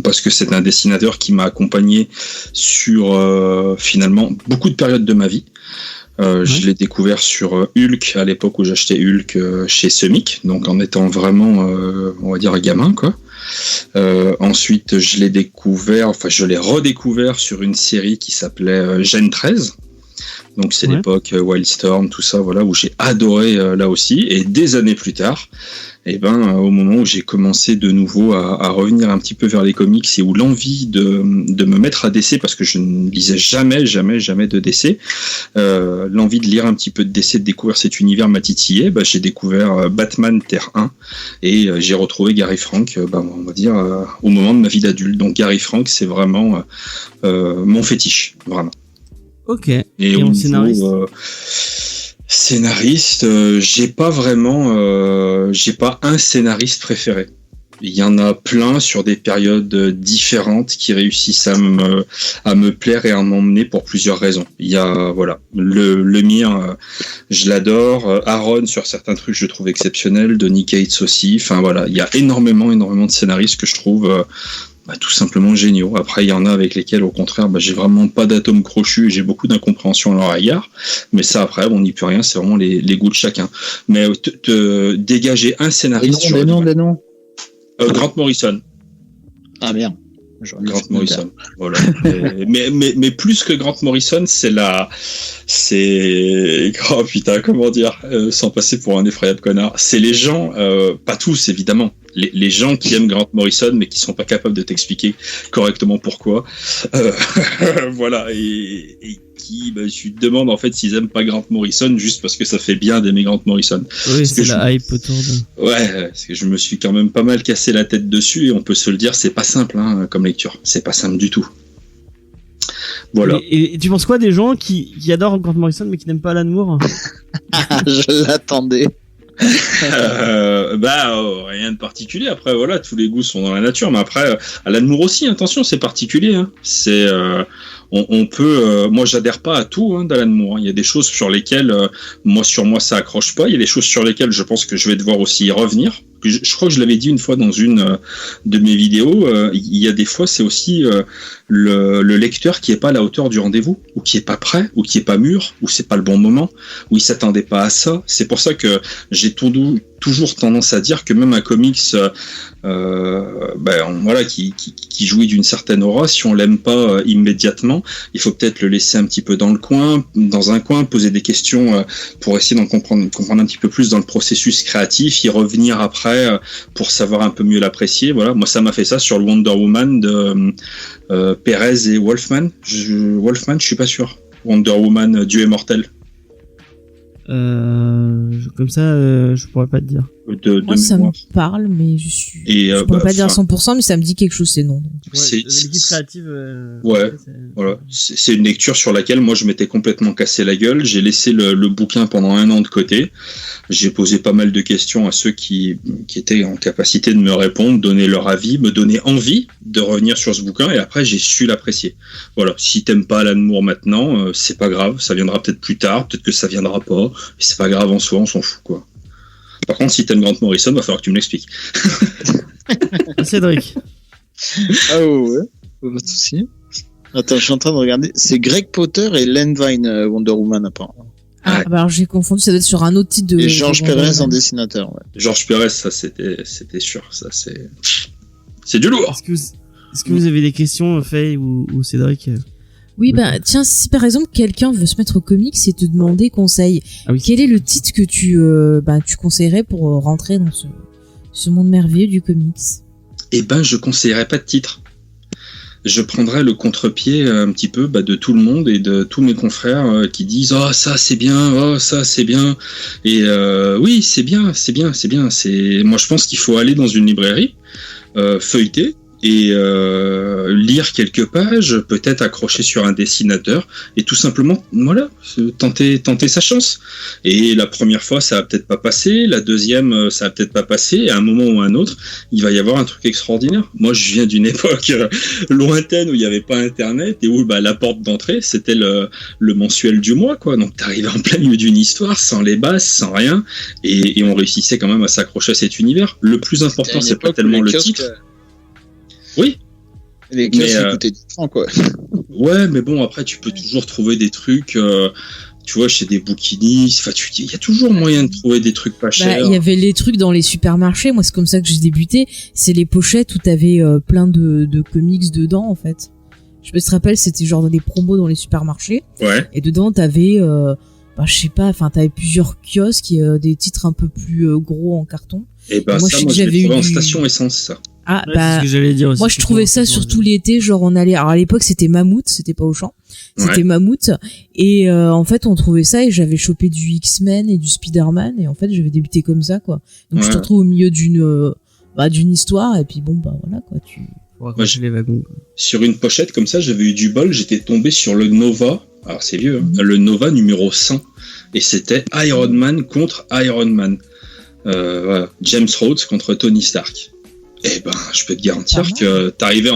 S5: Parce que c'est un dessinateur qui m'a accompagné sur finalement beaucoup de périodes de ma vie. Je l'ai découvert sur Hulk à l'époque où j'achetais Hulk chez Semic, donc en étant vraiment, on va dire, gamin, quoi. Ensuite, je l'ai redécouvert sur une série qui s'appelait Gen 13. Donc c'est l'époque Wildstorm, tout ça, voilà, où j'ai adoré là aussi. Et des années plus tard, au moment où j'ai commencé de nouveau à revenir un petit peu vers les comics et où l'envie de me mettre à DC, parce que je ne lisais jamais de DC, l'envie de lire un petit peu de DC, de découvrir cet univers m'a titillé, j'ai découvert Batman Terre 1 et j'ai retrouvé Gary Frank, on va dire, au moment de ma vie d'adulte. Donc Gary Frank, c'est vraiment mon fétiche, vraiment.
S2: Ok. Et en scénariste
S5: Scénariste, j'ai pas un scénariste préféré. Il y en a plein sur des périodes différentes qui réussissent à me plaire et à m'emmener pour plusieurs raisons. Il y a, voilà, le mien, je l'adore. Aaron, sur certains trucs, je le trouve exceptionnel. Donny Cates aussi. Enfin, voilà, il y a énormément de scénaristes que je trouve tout simplement géniaux. Après, il y en a avec lesquels, au contraire, j'ai vraiment pas d'atome crochu et j'ai beaucoup d'incompréhension à leur égard. Mais ça, après, on n'y peut rien, c'est vraiment les goûts de chacun. Mais te dégager un scénariste...
S4: Des noms.
S5: Grant Morrison.
S4: Ah merde.
S5: Grant Morrison. Voilà. mais plus que Grant Morrison, oh putain, comment dire, sans passer pour un effroyable connard. C'est les gens, pas tous évidemment, les gens qui aiment Grant Morrison mais qui sont pas capables de t'expliquer correctement pourquoi. Voilà, et qui je te demande en fait s'ils aiment pas Grant Morrison juste parce que ça fait bien d'aimer Grant Morrison.
S2: Oui, c'est la hype autour de...
S5: Ouais, parce que je me suis quand même pas mal cassé la tête dessus et on peut se le dire, c'est pas simple comme lecture, c'est pas simple du tout. Voilà.
S2: Et tu penses quoi des gens qui adorent Grant Morrison mais qui n'aiment pas Alan Moore?
S4: Je l'attendais.
S5: Rien de particulier. Après, voilà, tous les goûts sont dans la nature, mais après, Alan Moore aussi, attention, c'est particulier. Hein. C'est, on peut. Moi, j'adhère pas à tout d'Alan Moore. Il y a des choses sur lesquelles, moi, ça accroche pas. Il y a des choses sur lesquelles je pense que je vais devoir aussi y revenir. Je crois que je l'avais dit une fois dans une de mes vidéos. Il y a des fois, c'est aussi le lecteur qui est pas à la hauteur du rendez-vous, ou qui est pas prêt, ou qui est pas mûr, ou c'est pas le bon moment, ou il s'attendait pas à ça. C'est pour ça que j'ai toujours tendance à dire que même un comics qui jouit d'une certaine aura, si on l'aime pas immédiatement, il faut peut-être le laisser un petit peu dans un coin, poser des questions pour essayer d'en comprendre un petit peu plus dans le processus créatif, y revenir après pour savoir un peu mieux l'apprécier. Voilà, moi ça m'a fait ça sur le Wonder Woman de Perez et Wolfman. Wolfman, je suis pas sûr. Wonder Woman, Dieu est mortel.
S2: Comme ça, je pourrais pas te dire.
S3: Moi, ça me parle, mais je pourrais pas dire 100%, mais ça me dit quelque chose, ces noms.
S2: C'est l'équipe créative.
S5: Voilà. C'est une lecture sur laquelle moi je m'étais complètement cassé la gueule. J'ai laissé le bouquin pendant 1 an de côté. J'ai posé pas mal de questions à ceux qui étaient en capacité de me répondre, donner leur avis, me donner envie de revenir sur ce bouquin, et après j'ai su l'apprécier. Voilà. Si t'aimes pas Alan Moore maintenant, c'est pas grave. Ça viendra peut-être plus tard, peut-être que ça viendra pas. C'est pas grave en soi, on s'en fout, quoi. Par contre, si t'aimes Grant Morrison, va falloir que tu me l'expliques.
S2: Cédric.
S4: Ah ouais, pas de souci. Attends, je suis en train de regarder. C'est Greg Potter et Len Wein, Wonder Woman, apparemment.
S3: Ah, bah alors j'ai confondu, ça doit être sur un autre titre de...
S4: Et Georges Pérez en dessinateur, ouais.
S5: Georges Pérez, ça c'était sûr. Ça c'est du lourd.
S2: Est-ce que vous avez des questions, Faye ou Cédric?
S3: Oui, bah tiens, si par exemple quelqu'un veut se mettre au comics et te demander conseil, quel est le titre que tu conseillerais pour rentrer dans ce monde merveilleux du comics?
S5: Eh ben, je conseillerais pas de titre. Je prendrais le contre-pied un petit peu de tout le monde et de tous mes confrères qui disent « Oh, ça c'est bien, oh, ça c'est bien ». Et oui, c'est bien. Moi, je pense qu'il faut aller dans une librairie, feuilleter, et lire quelques pages, peut-être accrocher sur un dessinateur et tout simplement tenter sa chance. Et la première fois ça va peut-être pas passer, la deuxième ça va peut-être pas passer, et à un moment ou à un autre il va y avoir un truc extraordinaire. Moi je viens d'une époque lointaine où il n'y avait pas internet et où la porte d'entrée c'était le mensuel du mois, quoi. Donc t'arrivais en plein milieu d'une histoire sans les bases, sans rien, et on réussissait quand même à s'accrocher à cet univers. Le plus important c'est pas tellement le titre. Oui.
S4: Les kiosques coûtaient 10 francs, quoi.
S5: Ouais, mais bon, après, tu peux toujours trouver des trucs, tu vois, chez des bouquinistes. Enfin, il y a toujours moyen de trouver des trucs pas chers.
S3: Il y avait les trucs dans les supermarchés. Moi, c'est comme ça que j'ai débuté. C'est les pochettes où t'avais plein de comics dedans, en fait. Je me rappelle, c'était genre des promos dans les supermarchés.
S5: Ouais.
S3: Et dedans, t'avais, je sais pas, t'avais plusieurs kiosques et des titres un peu plus gros en carton.
S5: Et moi, je l'ai trouvé en station essence, ça.
S3: Ah,
S2: c'est ce que j'allais dire aussi.
S3: Moi, je trouvais ça surtout l'été, genre on allait, alors à l'époque c'était Mammouth, c'était pas Auchan, c'était Mammouth, et en fait on trouvait ça, et j'avais chopé du X-Men et du Spider-Man, et en fait j'avais débuté comme ça, quoi. Donc je te retrouve au milieu d'une histoire, et puis voilà, quoi, tu...
S2: les wagons.
S5: Sur une pochette comme ça, j'avais eu du bol, j'étais tombé sur le Nova, alors c'est vieux, le Nova numéro 100, et c'était Iron Man contre Iron Man. James Rhodes contre Tony Stark. Eh ben, je peux te garantir que t'arrivais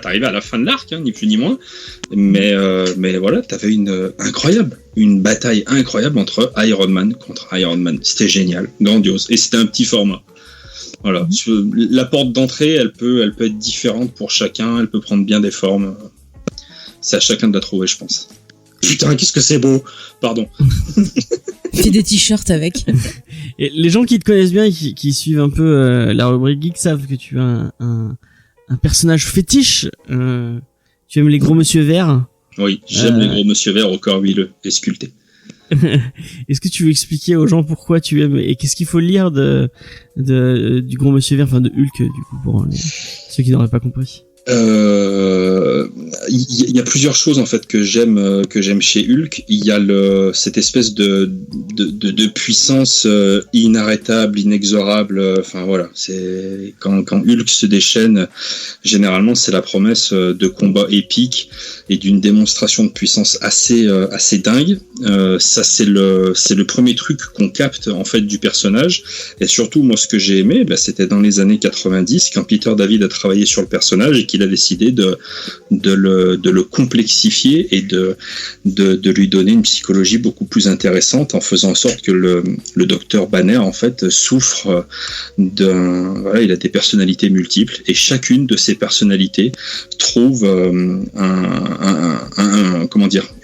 S5: t'arrivais à la fin de l'arc, ni plus ni moins, mais voilà, t'avais une bataille incroyable entre Iron Man contre Iron Man. C'était génial, grandiose, et c'était un petit format. Voilà, la porte d'entrée, elle peut être différente pour chacun, elle peut prendre bien des formes. C'est à chacun de la trouver, je pense. Putain, qu'est-ce que c'est beau! Pardon.
S3: Fais des t-shirts avec.
S2: Et les gens qui te connaissent bien et qui suivent un peu la rubrique geek savent que tu as un personnage fétiche. Tu aimes les gros monsieur verts.
S5: Oui, j'aime les gros monsieur verts au corps huileux et sculptés.
S2: Est-ce que tu veux expliquer aux gens pourquoi tu aimes et qu'est-ce qu'il faut lire du gros monsieur vert, enfin de Hulk du coup, pour ceux qui n'auraient pas compris?
S5: Il y a plusieurs choses en fait que j'aime chez Hulk. Il y a cette espèce de puissance inarrêtable, inexorable. Enfin voilà, c'est quand Hulk se déchaîne, généralement c'est la promesse de combats épiques et d'une démonstration de puissance assez dingue. Ça c'est le premier truc qu'on capte en fait du personnage. Et surtout moi ce que j'ai aimé, c'était dans les années 90 quand Peter David a travaillé sur le personnage et qu'il a décidé de le complexifier et de lui donner une psychologie beaucoup plus intéressante en faisant en sorte que le docteur Banner en fait souffre il a des personnalités multiples et chacune de ces personnalités trouve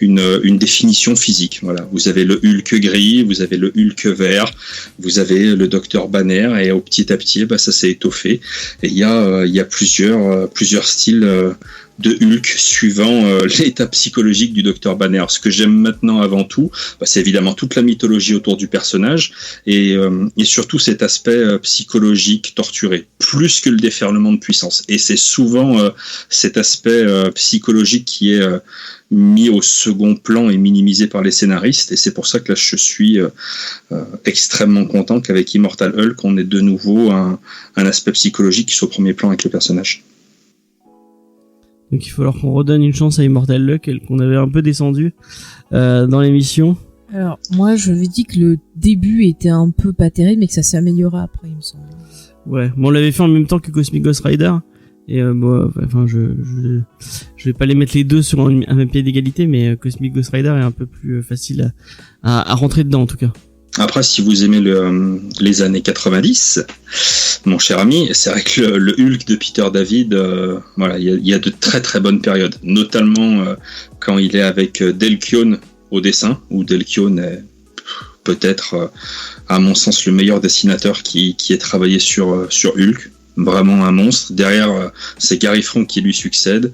S5: une définition physique. Voilà, vous avez le Hulk gris, vous avez le Hulk vert, vous avez le docteur Banner et petit à petit ça s'est étoffé et il y a plusieurs styles de Hulk suivant l'état psychologique du Dr Banner. Ce que j'aime maintenant avant tout, c'est évidemment toute la mythologie autour du personnage et surtout cet aspect psychologique torturé, plus que le déferlement de puissance. Et c'est souvent cet aspect psychologique qui est mis au second plan et minimisé par les scénaristes, et c'est pour ça que là je suis extrêmement content qu'avec Immortal Hulk on ait de nouveau un aspect psychologique qui soit au premier plan avec le personnage.
S2: Donc il faut alors qu'on redonne une chance à Immortal Hulk qu'on avait un peu descendu dans l'émission.
S3: Alors moi je lui dis que le début était un peu pas terrible mais que ça s'est amélioré après, il me semble.
S2: Ouais, bon, on l'avait fait en même temps que Cosmic Ghost Rider. Et bon, enfin, je vais pas les mettre les deux sur un même pied d'égalité, mais Cosmic Ghost Rider est un peu plus facile à rentrer dedans en tout cas.
S5: Après, si vous aimez les années 90, mon cher ami, c'est vrai que le Hulk de Peter David, voilà, il y a de très très bonnes périodes, notamment quand il est avec Dale Keown au dessin, où Dale Keown est peut-être, à mon sens, le meilleur dessinateur qui ait travaillé sur Hulk. Vraiment un monstre. Derrière, c'est Gary Frank qui lui succède.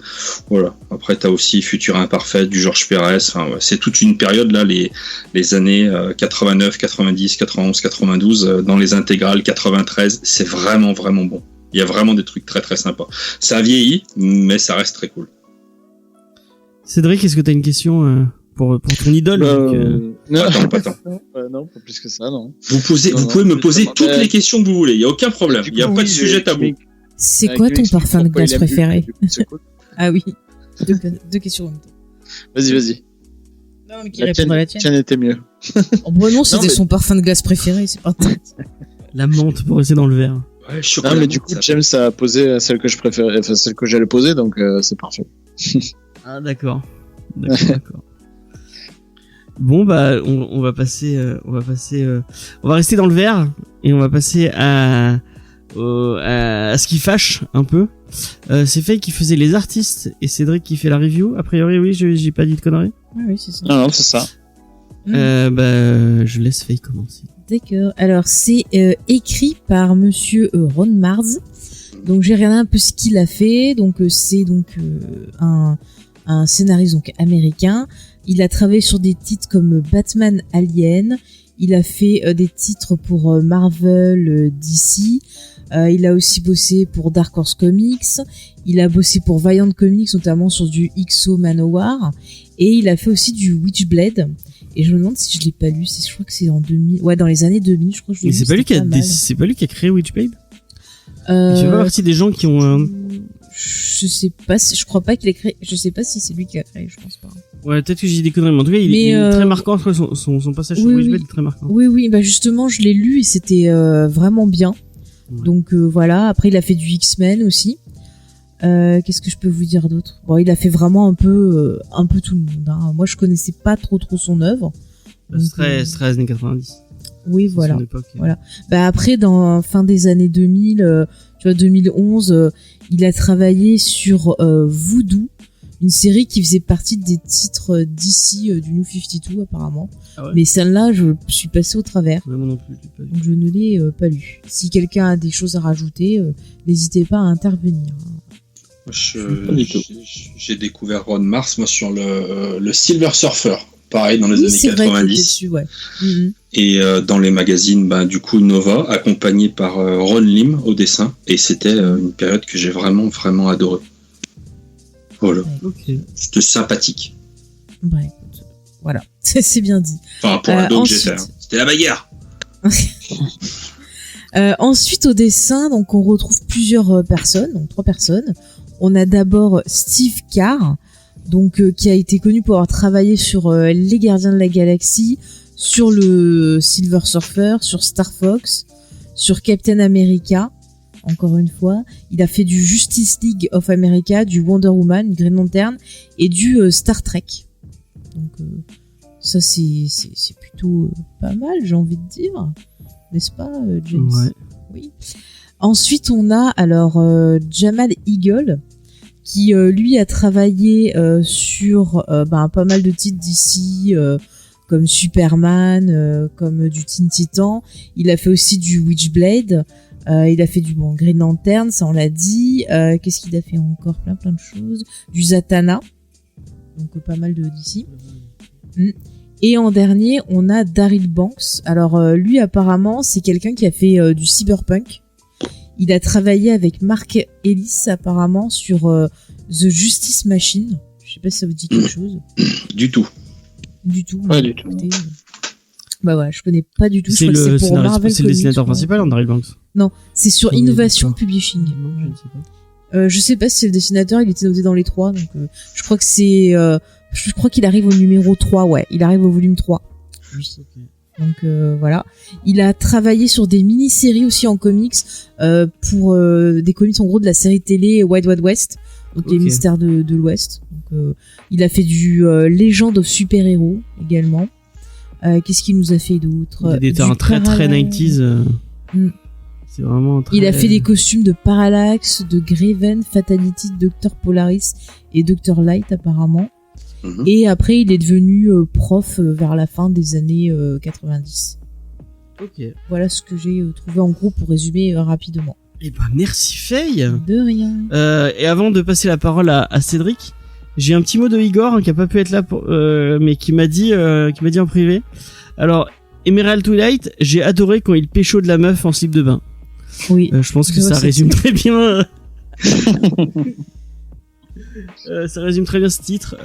S5: Voilà. Après, t'as aussi Future Imparfaite du George Pérez. Enfin, ouais, c'est toute une période là, les années 89, 90, 91, 92, dans les intégrales 93, c'est vraiment vraiment bon. Il y a vraiment des trucs très très sympas. Ça a vieilli, mais ça reste très cool.
S2: Cédric, est-ce que t'as une question pour ton idole
S4: Non,
S5: pas tant.
S4: Non, pas plus que ça, non.
S5: Vous pouvez me poser toutes les questions que vous voulez. Il y a aucun problème. Il y a pas de sujet tabou.
S3: C'est quoi ton parfum de glace préféré?
S4: Cool.
S3: Ah oui, deux questions en même temps.
S4: Vas-y.
S3: Non, mais qui répondra à la tienne?
S4: Tienne était mieux.
S3: Oh, bon, non, c'était son parfum de glace préféré, c'est pas
S2: La menthe pour rester dans le verre.
S5: Ouais, chocolat.
S4: Non, mais du coup, James a posé celle que je préférais, enfin celle que j'allais poser, donc c'est parfait.
S2: Ah d'accord. Bon bah on va rester dans le vert et on va passer à ce qui fâche un peu. C'est Faye qui faisait les artistes et Cédric qui fait la review. A priori oui, j'ai pas dit de conneries.
S3: Oui, c'est ça.
S4: Non, c'est ça.
S2: Bah je laisse Faye commencer.
S3: D'accord. Alors c'est écrit par Monsieur Ron Mars. Donc j'ai regardé un peu ce qu'il a fait. Donc c'est donc un scénariste donc américain. Il a travaillé sur des titres comme Batman, Alien. Il a fait des titres pour Marvel, DC. Il a aussi bossé pour Dark Horse Comics. Il a bossé pour Valiant Comics, notamment sur du XO Manowar. Et il a fait aussi du Witchblade. Et je me demande si je l'ai pas lu. Je crois que c'est en 2000. Ouais, dans les années 2000, je crois que je l'ai lu.
S2: Mais c'est pas lui qui a créé Witchblade. Il fait pas partie des gens qui ont.
S3: Je sais pas. Je crois pas qu'il a créé. Je sais pas si c'est lui qui l'a créé. Je pense pas.
S2: Ouais, peut-être que j'ai dit des conneries, mais en tout cas, il est très marquant. Son passage sur Witchblade est très marquant.
S3: Oui. Bah justement, je l'ai lu et c'était vraiment bien. Ouais. Donc voilà. Après, il a fait du X-Men aussi. Qu'est-ce que je peux vous dire d'autre? Bon, il a fait vraiment un peu tout le monde. Hein. Moi, je connaissais pas trop son œuvre.
S2: C'est très années 90.
S3: Oui, voilà. Voilà. Bah après, dans fin des années 2000, tu vois, 2011, il a travaillé sur Voodoo, une série qui faisait partie des titres d'ici du New 52 apparemment. Ah ouais. Mais celle-là, je suis passée au travers.
S2: Ouais, moi non plus, pas lu.
S3: Donc je ne l'ai pas lu. Si quelqu'un a des choses à rajouter, n'hésitez pas à intervenir.
S5: J'ai découvert Ron Mars moi sur le Silver Surfer, pareil dans les années 90.
S3: Dessus, ouais.
S5: Et dans les magazines, du coup Nova, accompagné par Ron Lim au dessin, et c'était une période que j'ai vraiment vraiment adorée. Voilà.
S3: Okay.
S5: C'était sympathique.
S3: Bah écoute, voilà, c'est bien dit.
S5: Enfin pour l'ado que j'étais, c'était la bagarre.
S3: Ensuite au dessin, donc on retrouve plusieurs personnes, donc 3 personnes. On a d'abord Steve Carr, donc qui a été connu pour avoir travaillé sur Les Gardiens de la Galaxie, sur le Silver Surfer, sur Star Fox, sur Captain America. Encore une fois, il a fait du Justice League of America, du Wonder Woman, Green Lantern et du Star Trek. Donc ça c'est plutôt pas mal, j'ai envie de dire, n'est-ce pas, James?
S2: Ouais.
S3: Oui. Ensuite, on a alors Jamal Eagle qui lui a travaillé sur pas mal de titres d'ici comme Superman, comme du Teen Titan. Il a fait aussi du Witchblade. Il a fait du Green Lantern, ça on l'a dit. Qu'est-ce qu'il a fait encore? Plein de choses. Du Zatanna, donc pas mal de DC. Et en dernier, on a Daryl Banks. Alors lui, apparemment, c'est quelqu'un qui a fait du cyberpunk. Il a travaillé avec Mark Ellis, apparemment, sur The Justice Machine. Je sais pas si ça vous dit quelque chose.
S5: Du tout.
S4: Pas du tout.
S3: Bah ouais, je connais pas du tout.
S2: C'est
S3: je crois
S2: le
S3: que c'est pour Marvel
S2: c'est le dessinateur principal, Daryl Banks.
S3: Non, c'est sur
S2: Je connais
S3: Innovation
S2: pas.
S3: Publishing.
S2: Non, je ne sais pas.
S3: Je sais pas si c'est le dessinateur, il était noté dans les 3, donc je crois que c'est... je crois qu'il arrive au numéro 3, ouais. Il arrive au volume 3. Oui. Donc voilà. Il a travaillé sur des mini-séries aussi en comics, pour des comics en gros de la série télé Wild Wild West, donc les mystères de l'Ouest. Donc il a fait du Legend of Super Hero également. Qu'est-ce qu'il nous a fait d'autre?
S2: Il était un très 90s. C'est vraiment très...
S3: Il a fait des costumes de Parallax, de Graven, Fatality, Dr. Polaris et Dr. Light apparemment. Et après, il est devenu prof vers la fin des années 90.
S2: Ok.
S3: Voilà ce que j'ai trouvé en gros pour résumer rapidement.
S2: Eh ben, merci Faye.
S3: De rien.
S2: Et avant de passer la parole à Cédric, j'ai un petit mot de Igor qui a pas pu être là, mais qui m'a dit en privé. Alors, Emerald Twilight, j'ai adoré quand il pécho de la meuf en slip de bain.
S3: Oui.
S2: Je pense que ça résume très bien. Ça résume très bien ce titre.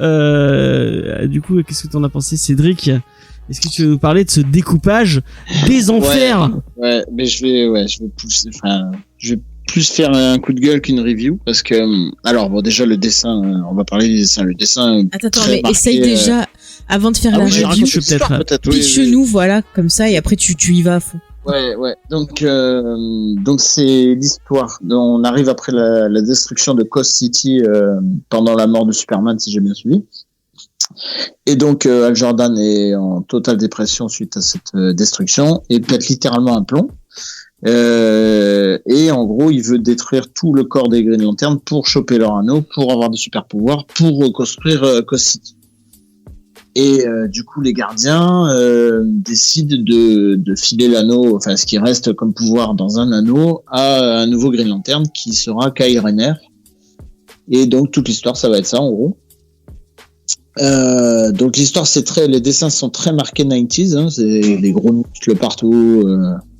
S2: Du coup, qu'est-ce que t'en as pensé, Cédric? Est-ce que tu veux nous parler de ce découpage des enfers?
S6: Ouais, mais je vais plus faire un coup de gueule qu'une review parce que alors bon, déjà le dessin, on va parler du dessin. Le dessin.
S3: Attends, mais essaye déjà avant de faire la review. Pitch-nous, voilà, comme ça, et après tu y vas à fond.
S6: Ouais. Donc c'est l'histoire. On arrive après la destruction de Coast City pendant la mort de Superman, si j'ai bien suivi. Et donc Hal Jordan est en totale dépression suite à cette destruction et pète littéralement un plomb. Et en gros, il veut détruire tout le corps des Green Lantern pour choper leur anneau, pour avoir des super pouvoirs, pour reconstruire Coast City. Et du coup, les gardiens décident de filer l'anneau, enfin ce qui reste comme pouvoir dans un anneau, à un nouveau Green Lantern qui sera Kyle Rayner. Et donc toute l'histoire, ça va être ça en gros. Donc l'histoire, les dessins sont très marqués 90s, hein, c'est des gros muscles partout.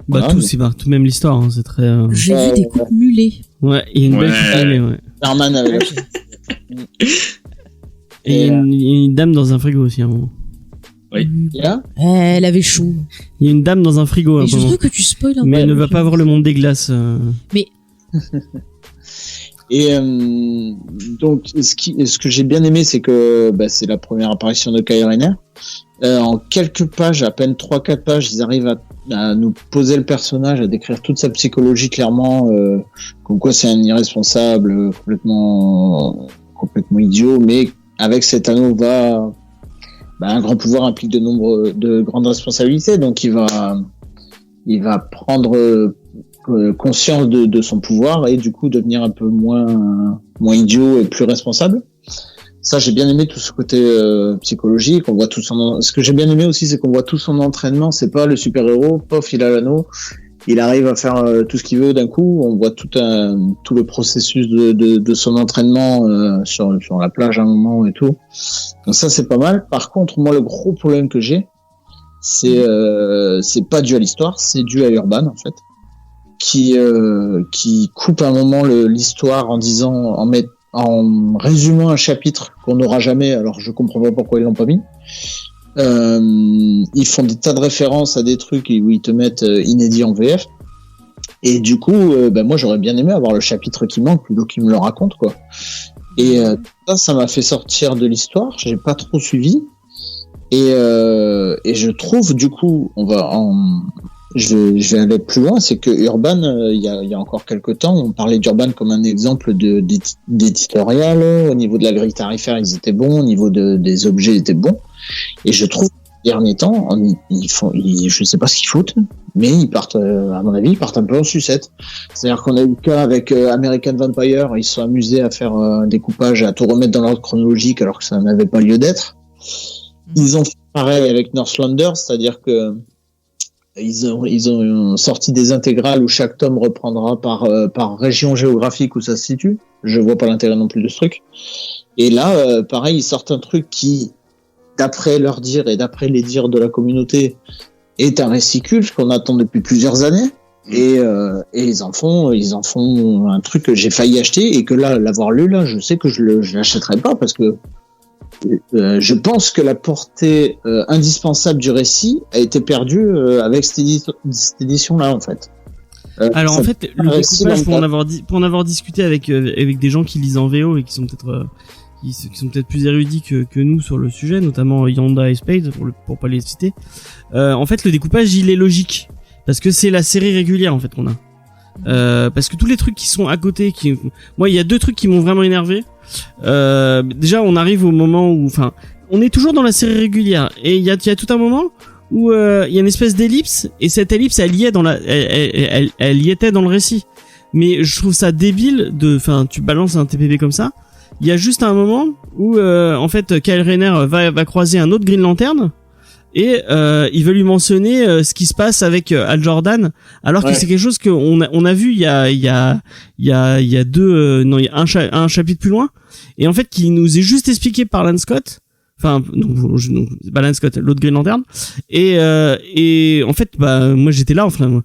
S2: Voilà, tout, c'est partout, même l'histoire, hein, c'est très.
S3: J'ai vu des coupes mulées.
S2: Ouais, il y a une belle coupe mulée, ouais.
S6: Superman avec.
S2: Et il y a une dame dans un frigo aussi à un moment.
S5: Oui.
S6: Yeah.
S3: Elle avait chaud.
S2: Il y a une dame dans un frigo à un
S3: Mais je
S2: moment.
S3: trouve que tu spoil un peu.
S2: Mais elle ne va pas voir le monde des glaces.
S3: Mais.
S6: Et donc, ce que j'ai bien aimé, c'est que c'est la première apparition de Kyle Rayner. En quelques pages, à peine 3-4 pages, ils arrivent à nous poser le personnage, à décrire toute sa psychologie clairement, comme quoi c'est un irresponsable, complètement idiot, mais avec cet anneau un grand pouvoir implique de grandes responsabilités, donc il va prendre conscience de son pouvoir et du coup devenir un peu moins idiot et plus responsable. Ça, j'ai bien aimé tout ce côté psychologique. On voit ce que j'ai bien aimé aussi, c'est qu'on voit tout son entraînement. C'est pas le super-héros, pof, il a l'anneau, il arrive à faire tout ce qu'il veut d'un coup. On voit tout le processus de son entraînement sur la plage à un moment et tout. Donc ça, c'est pas mal. Par contre, moi, le gros problème que j'ai, c'est pas dû à l'histoire, c'est dû à Urban en fait, qui coupe à un moment l'histoire en résumant un chapitre qu'on n'aura jamais. Alors je comprends pas pourquoi ils l'ont pas mis. Ils font des tas de références à des trucs où ils te mettent inédit en VF. Et du coup, moi j'aurais bien aimé avoir le chapitre qui manque plutôt qu'ils me le racontent quoi. Et ça m'a fait sortir de l'histoire. J'ai pas trop suivi. Et je trouve du coup, je vais aller plus loin, c'est que Urban, il y a encore quelques temps, on parlait d'Urban comme un exemple d'éditorial. Au niveau de la grille tarifaire, ils étaient bons. Au niveau des objets, ils étaient bons. Et je trouve que ces derniers temps, je sais pas ce qu'ils foutent, mais ils partent, à mon avis, un peu en sucette. C'est-à-dire qu'on a eu le cas avec American Vampire, ils se sont amusés à faire un découpage, à tout remettre dans l'ordre chronologique alors que ça n'avait pas lieu d'être. Ils ont fait pareil avec Northlander, c'est-à-dire que ils ont sorti des intégrales où chaque tome reprendra par région géographique où ça se situe. Je vois pas l'intérêt non plus de ce truc. Et là, pareil, ils sortent un truc qui, d'après leur dire et d'après les dires de la communauté, est un récit culte qu'on attend depuis plusieurs années. Et ils en font un truc que j'ai failli acheter et que là, l'avoir lu, là, je sais que je l'achèterai pas parce que je pense que la portée indispensable du récit a été perdue avec cette édition-là, en fait.
S2: Alors en fait, le découpage, pour en avoir discuté avec des gens qui lisent en VO et qui sont peut-être qui sont peut-être plus érudits que nous sur le sujet, notamment Yanda et Spade pour pas les citer. En fait, le découpage il est logique parce que c'est la série régulière en fait qu'on a. Parce que tous les trucs qui sont à côté, moi il y a 2 trucs qui m'ont vraiment énervé. Déjà, on arrive au moment où, enfin, on est toujours dans la série régulière et il y a tout un moment où il y a une espèce d'ellipse et cette ellipse elle y est elle y était dans le récit. Mais je trouve ça débile enfin, tu balances un TPP comme ça. Il y a juste un moment où en fait Kyle Rayner va croiser un autre Green Lantern et il veut lui mentionner ce qui se passe avec Hal Jordan alors que c'est quelque chose qu'on a vu il y a un chapitre plus loin et en fait qui nous est juste expliqué par Alan Scott. Enfin, Alan Scott, l'autre Green Lantern. Et en fait, moi j'étais là, enfin,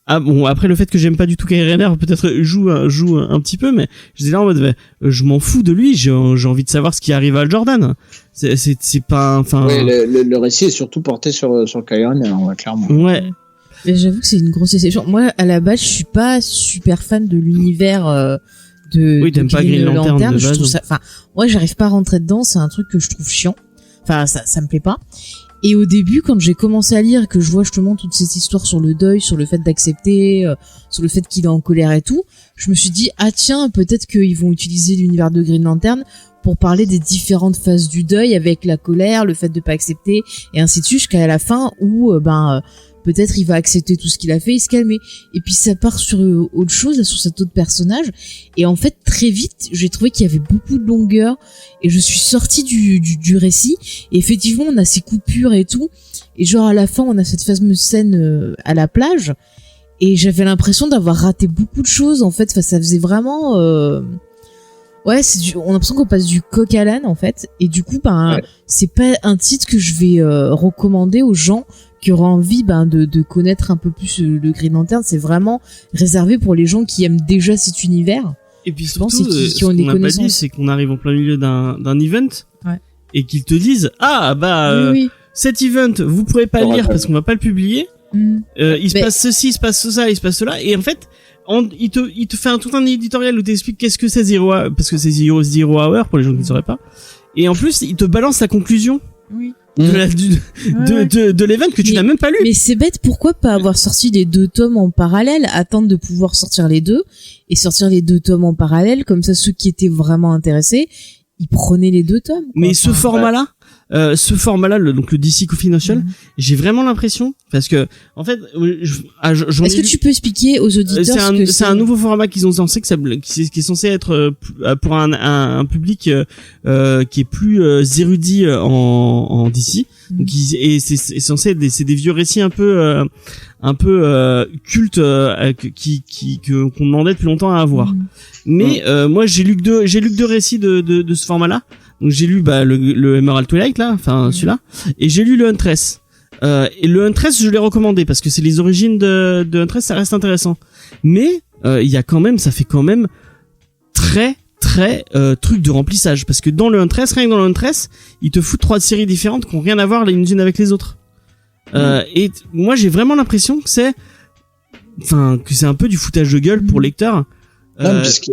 S2: après le fait que j'aime pas du tout Kyle Rayner, peut-être joue un petit peu, mais j'étais là en mode, je m'en fous de lui, j'ai envie de savoir ce qui arrive à Hal Jordan. C'est pas, enfin.
S6: Ouais, le récit est surtout porté sur Kyle Rayner, clairement.
S2: Ouais.
S3: Mais j'avoue que c'est une grosse exception. Moi, à la base, je suis pas super fan de l'univers,
S2: t'aimes pas Green Lantern de base.
S3: Enfin, moi, j'arrive pas à rentrer dedans. C'est un truc que je trouve chiant. Enfin, ça me plaît pas. Et au début, quand j'ai commencé à lire, que je vois justement toute cette histoire sur le deuil, sur le fait d'accepter, sur le fait qu'il est en colère et tout, je me suis dit, ah tiens, peut-être qu'ils vont utiliser l'univers de Green Lantern pour parler des différentes phases du deuil avec la colère, le fait de pas accepter, et ainsi de suite, jusqu'à la fin où, peut-être il va accepter tout ce qu'il a fait et se calmer. Et puis ça part sur autre chose, sur cet autre personnage. Et en fait, très vite, j'ai trouvé qu'il y avait beaucoup de longueur. Et je suis sortie du récit. Et effectivement, on a ces coupures et tout. Et genre à la fin, on a cette fameuse scène à la plage. Et j'avais l'impression d'avoir raté beaucoup de choses. En fait, ça faisait vraiment... Ouais, on a l'impression qu'on passe du coq à l'âne en fait. Et du coup, c'est pas un titre que je vais recommander aux gens qui aura envie de connaître un peu plus le Green Lantern. C'est vraiment réservé pour les gens qui aiment déjà cet univers.
S2: Et puis surtout, qui ont des connaissances. Ce qu'on n'a pas dit, c'est qu'on arrive en plein milieu d'un event et qu'ils te disent oui. Cet event vous pourrez pas le lire parce qu'on va pas le publier. Il se passe ceci, il se passe ça, il se passe cela, et en fait il te fait tout un éditorial où t'explique qu'est-ce que c'est Zero Hour, parce que c'est Zero Hour pour les gens qui ne sauraient pas, et en plus il te balance la conclusion.
S3: Oui.
S2: De l'event que tu n'as même pas lu.
S3: Mais c'est bête, pourquoi pas avoir sorti les 2 tomes en parallèle, attendre de pouvoir sortir les 2 et sortir les 2 tomes en parallèle, comme ça ceux qui étaient vraiment intéressés, ils prenaient les 2 tomes.
S2: Mais ce format-là, donc le DC Coffee Notion, j'ai vraiment l'impression, parce que en fait,
S3: est-ce que tu peux expliquer aux auditeurs
S2: c'est un nouveau format qu'ils ont lancé qui est censé être pour un public qui est plus érudit en DC. Donc et c'est censé être c'est des vieux récits un peu cultes qu'on demandait depuis longtemps à avoir. Mais moi j'ai lu que 2 récits de ce format-là. Donc j'ai lu le Emerald Twilight là, enfin celui-là, et j'ai lu le Huntress. Et le Huntress je l'ai recommandé parce que c'est les origines de Huntress, ça reste intéressant. Mais ça fait quand même très truc de remplissage, parce que dans le Huntress, rien que dans le Huntress, ils te foutent 3 séries différentes qui ont rien à voir les unes avec les autres. Et moi j'ai vraiment l'impression que c'est un peu du foutage de gueule pour lecteurs. Vas-y.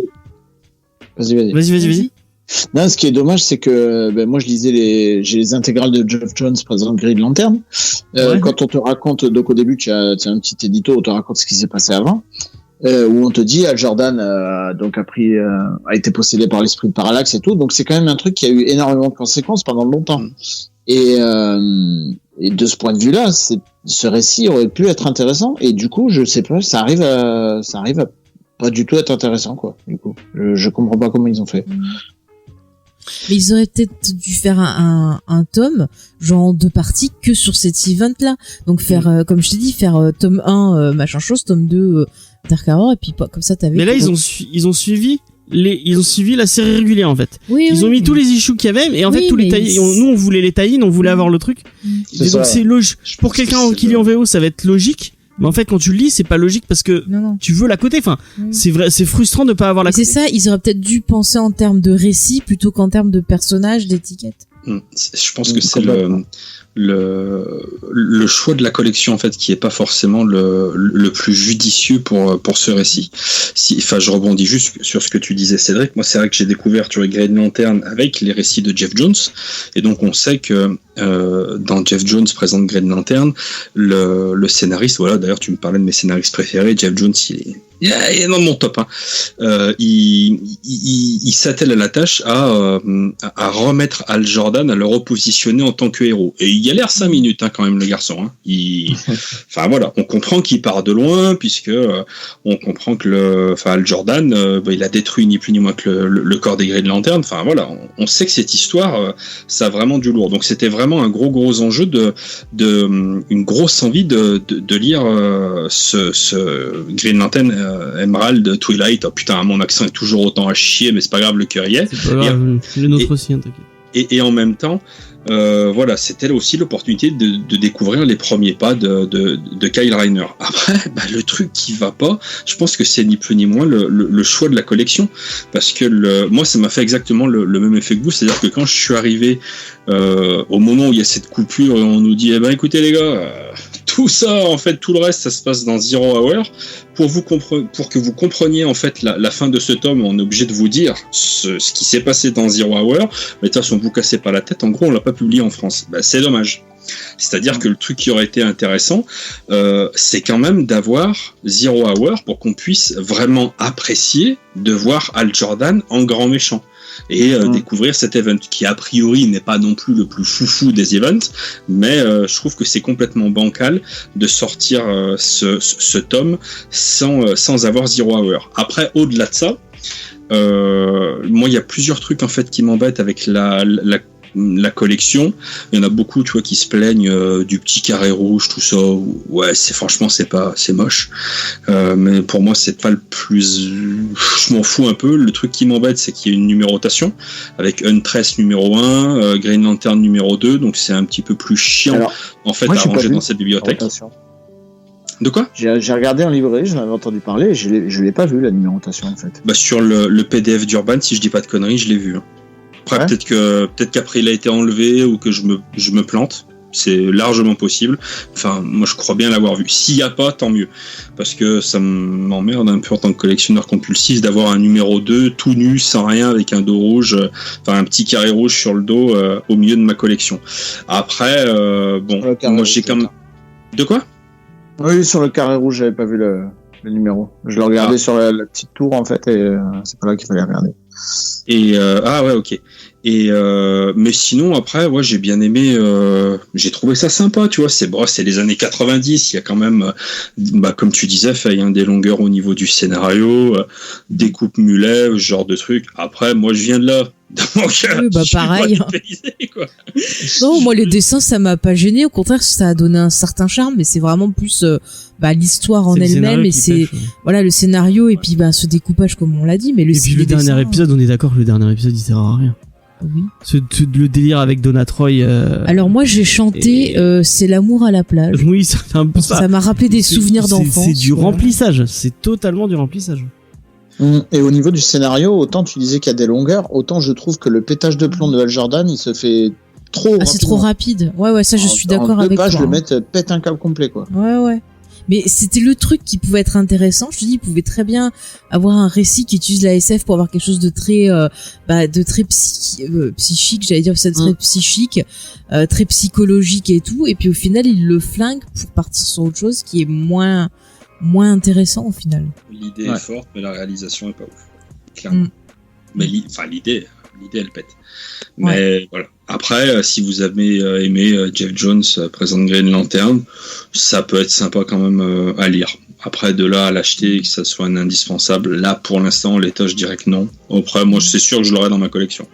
S6: Non, ce qui est dommage, c'est que moi je lisais j'ai les intégrales de Geoff Johns, par exemple Green Lantern. Quand on te raconte, donc au début tu as un petit édito où on te raconte ce qui s'est passé avant, où on te dit Hal Jordan a été possédé par l'esprit de Parallax et tout. Donc c'est quand même un truc qui a eu énormément de conséquences pendant longtemps. Et de ce point de vue-là, ce récit aurait pu être intéressant. Et du coup, je sais pas, ça arrive à pas du tout être intéressant, quoi. Du coup, je comprends pas comment ils ont fait.
S3: Mais ils auraient peut-être dû faire un tome, genre en 2 parties, que sur cet event-là. Donc faire, comme je t'ai dit, faire tome 1, machin chose, tome 2, Dark Horror, et puis comme ça t'avais...
S2: Mais là, ils ont suivi la série régulière, en fait.
S3: Oui,
S2: ils ont mis tous les issues qu'il y avait, et en fait, tous les tie-in, nous, on voulait les tie-in, on voulait avoir le truc. Et donc, c'est logique. Pour quelqu'un qui lit en VO, ça va être logique. Mais en fait, quand tu le lis, c'est pas logique parce que tu veux la côté. Enfin, c'est vrai, c'est frustrant de pas avoir la côté.
S3: C'est ça, ils auraient peut-être dû penser en termes de récit plutôt qu'en termes de personnages, d'étiquettes.
S5: Je pense que c'est le choix de la collection en fait qui est pas forcément le plus judicieux pour ce récit. Enfin, je rebondis juste sur ce que tu disais, Cédric. Moi, c'est vrai que j'ai découvert Green Lantern avec les récits de Jeff Jones, et donc on sait que dans Jeff Jones présente Green Lantern, le scénariste, voilà, d'ailleurs tu me parlais de mes scénaristes préférés, Jeff Jones, il est dans mon top, hein. Il s'attelle à la tâche à remettre Hal Jordan, à le repositionner en tant que héros. Et il y a l'air 5 minutes, hein, quand même, le garçon, hein. Enfin voilà, on comprend qu'il part de loin, puisque on comprend que Hal Jordan, il a détruit ni plus ni moins que le corps des Green Lantern. Enfin voilà, on sait que cette histoire, ça a vraiment du lourd. Donc c'était vraiment un gros enjeu une grosse envie de lire ce Green Lantern Emerald Twilight. Oh putain, mon accent est toujours autant à chier, mais c'est pas grave, le cœur y est.
S2: C'est pas grave, le nôtre aussi, hein, t'inquiète.
S5: Et en même temps, voilà, c'était aussi l'opportunité de découvrir les premiers pas de Kyle Rayner. Après, le truc qui va pas, je pense que c'est ni plus ni moins le choix de la collection, parce que moi, ça m'a fait exactement le même effet que vous, c'est-à-dire que quand je suis arrivé au moment où il y a cette coupure, et on nous dit, écoutez les gars, tout ça, en fait, tout le reste, ça se passe dans Zero Hour. Pour que vous compreniez en fait la fin de ce tome, on est obligé de vous dire ce qui s'est passé dans Zero Hour. Mais de toute façon, vous cassez pas la tête. En gros, on l'a pas publié en France. C'est dommage. C'est-à-dire que le truc qui aurait été intéressant, c'est quand même d'avoir Zero Hour pour qu'on puisse vraiment apprécier de voir Hal Jordan en grand méchant. Et découvrir cet event qui a priori n'est pas non plus le plus foufou des events, mais je trouve que c'est complètement bancal de sortir ce tome sans avoir Zero Hour. Après, au-delà de ça, moi il y a plusieurs trucs en fait qui m'embêtent avec la collection. Il y en a beaucoup, tu vois, qui se plaignent du petit carré rouge, tout ça. Ouais, c'est moche. Mais pour moi, c'est pas le plus. Je m'en fous un peu. Le truc qui m'embête, c'est qu'il y a une numérotation avec Huntress numéro 1, Green Lantern numéro 2. Donc c'est un petit peu plus chiant. Alors, en fait, à ranger dans cette bibliothèque. De quoi ?
S6: J'ai regardé en librairie, j'en avais entendu parler, et je l'ai pas vu la numérotation en fait.
S5: Sur le PDF d'Urban, si je dis pas de conneries, je l'ai vu. Après, ouais. Peut-être qu'après il a été enlevé ou que je me plante. C'est largement possible. Enfin, moi je crois bien l'avoir vu. S'il n'y a pas, tant mieux. Parce que ça m'emmerde un peu en tant que collectionneur compulsif d'avoir un numéro 2 tout nu, sans rien, avec un dos rouge, enfin un petit carré rouge sur le dos au milieu de ma collection. Après, moi j'ai quand même... De quoi ?
S6: Oui, sur le carré rouge, j'avais pas vu le numéro. Je le regardais sur la petite tour en fait, et c'est pas là qu'il fallait regarder.
S5: Et ouais, ok. Et mais sinon après, ouais, j'ai bien aimé. J'ai trouvé ça sympa, tu vois. C'est les années 90. Il y a quand même, comme tu disais, des longueurs au niveau du scénario, découpe mulet, ce genre de truc. Après, moi, je viens de là. Donc,
S3: pareil. Dépaysé, quoi. Non, moi les dessins ça m'a pas gêné, au contraire ça a donné un certain charme, mais c'est vraiment plus l'histoire en elle-même, et c'est voilà le scénario et puis ce découpage comme on l'a dit, mais
S2: puis le dernier épisode, on est d'accord que le dernier épisode il sert à rien.
S3: Oui.
S2: Le délire avec Donna Troy.
S3: Alors moi j'ai chanté c'est l'amour à la plage.
S2: Oui, c'est un peu ça.
S3: Ça m'a rappelé des souvenirs d'enfance.
S2: C'est du remplissage, c'est totalement du remplissage.
S6: Et au niveau du scénario, autant tu disais qu'il y a des longueurs, autant je trouve que le pétage de plomb de Hal Jordan, il se fait trop rapide.
S3: C'est trop rapide. Ouais, ça je suis d'accord avec toi.
S6: En 2 pages, le pète un câble complet, quoi.
S3: Ouais. Mais c'était le truc qui pouvait être intéressant. Je te dis, il pouvait très bien avoir un récit qui utilise la SF pour avoir quelque chose de très, psychique, j'allais dire, c'est très psychique, très psychologique et tout. Et puis au final, il le flingue pour partir sur autre chose qui est moins intéressant au final.
S5: L'idée est forte, mais la réalisation est pas ouf, clairement. Mais l'idée elle pète. Mais voilà. Après, si vous avez aimé Jeff Jones présente Green Lantern, ça peut être sympa quand même à lire. Après, de là à l'acheter, que ça soit un indispensable, là pour l'instant, l'état, je dirais que non. Après, moi, c'est sûr que je l'aurai dans ma collection.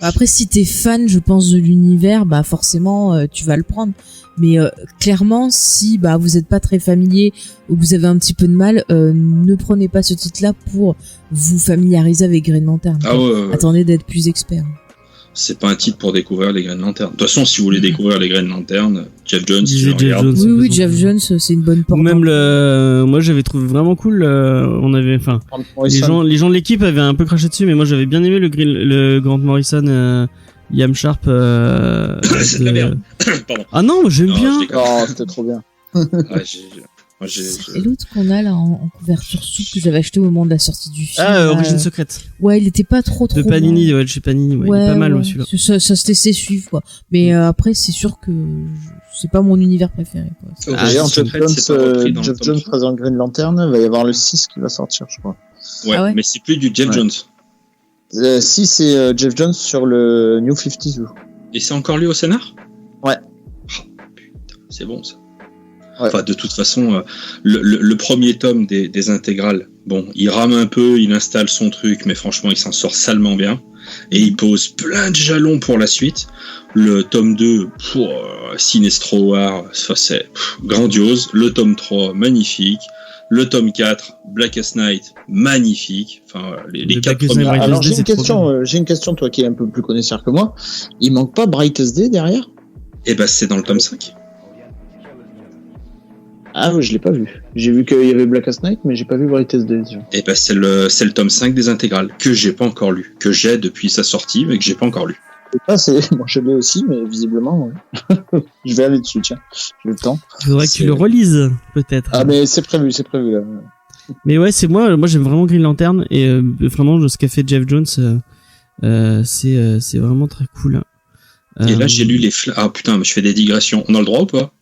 S3: Après, si t'es fan, je pense, de l'univers, bah forcément, tu vas le prendre. Mais clairement, si bah vous êtes pas très familier ou que vous avez un petit peu de mal, ne prenez pas ce titre-là pour vous familiariser avec Green Lantern.
S5: Ah ouais.
S3: Attendez d'être plus expert.
S5: C'est pas un titre pour découvrir les Green Lantern. De toute façon, si vous voulez découvrir les Green Lantern, Jeff Jones,
S2: Disait Jeff Jones.
S3: Oui, Jeff Jones, c'est une bonne porte.
S2: Ou même moi j'avais trouvé vraiment cool. On avait, enfin, les gens de l'équipe avaient un peu craché dessus, mais moi j'avais bien aimé le Grant Morrison, Liam Sharp.
S5: C'est de la merde. Pardon.
S2: Ah non, j'aime bien.
S6: Oh, c'était trop bien.
S3: Et l'autre qu'on a là en couverture souple que j'avais acheté au moment de la sortie du film.
S2: Ah, Origine secrète.
S3: Ouais, il était pas trop.
S2: De Panini, ouais, chez Panini, ouais, il est pas mal celui-là.
S3: Ça se laissait suivre quoi. Mais après, c'est sûr que c'est pas mon univers préféré quoi.
S6: Jeff Jones présent Green Lantern, il va y avoir le 6 qui va sortir, je crois.
S5: Ouais, mais c'est plus du Jeff Jones.
S6: Si, c'est Jeff Jones sur le New 52.
S5: Et c'est encore lui au scénar?
S6: Ouais.
S5: Oh, putain, c'est bon ça.
S6: Ouais.
S5: Enfin, de toute façon, le premier tome des intégrales, bon, il rame un peu, il installe son truc, mais franchement, il s'en sort salement bien. Et il pose plein de jalons pour la suite. Le tome 2, Sinestro War, ça c'est grandiose. Le tome 3, magnifique. Le tome 4, Blackest Night, magnifique. Enfin, les 4 premiers.
S6: Alors, j'ai une question, toi qui es un peu plus connaisseur que moi. Il manque pas Brightest Day derrière?
S5: Eh ben, c'est dans le tome 5.
S6: Ah oui, je l'ai pas vu. J'ai vu qu'il y avait Blackest Night, mais j'ai pas vu Brightest Day.
S5: Et ben c'est le tome 5 des intégrales que j'ai pas encore lu, que j'ai depuis sa sortie, mais que j'ai pas encore lu.
S6: Et ça, moi je l'ai aussi, mais visiblement, ouais. Je vais aller dessus, tiens. J'ai le temps.
S2: Il faudrait que tu le relises, peut-être.
S6: Ah, mais c'est prévu là.
S2: Mais ouais, c'est moi j'aime vraiment Green Lantern et vraiment ce qu'a fait Jeff Jones, c'est vraiment très cool.
S5: Et là j'ai lu les ah putain, mais je fais des digressions. On a le droit ou pas?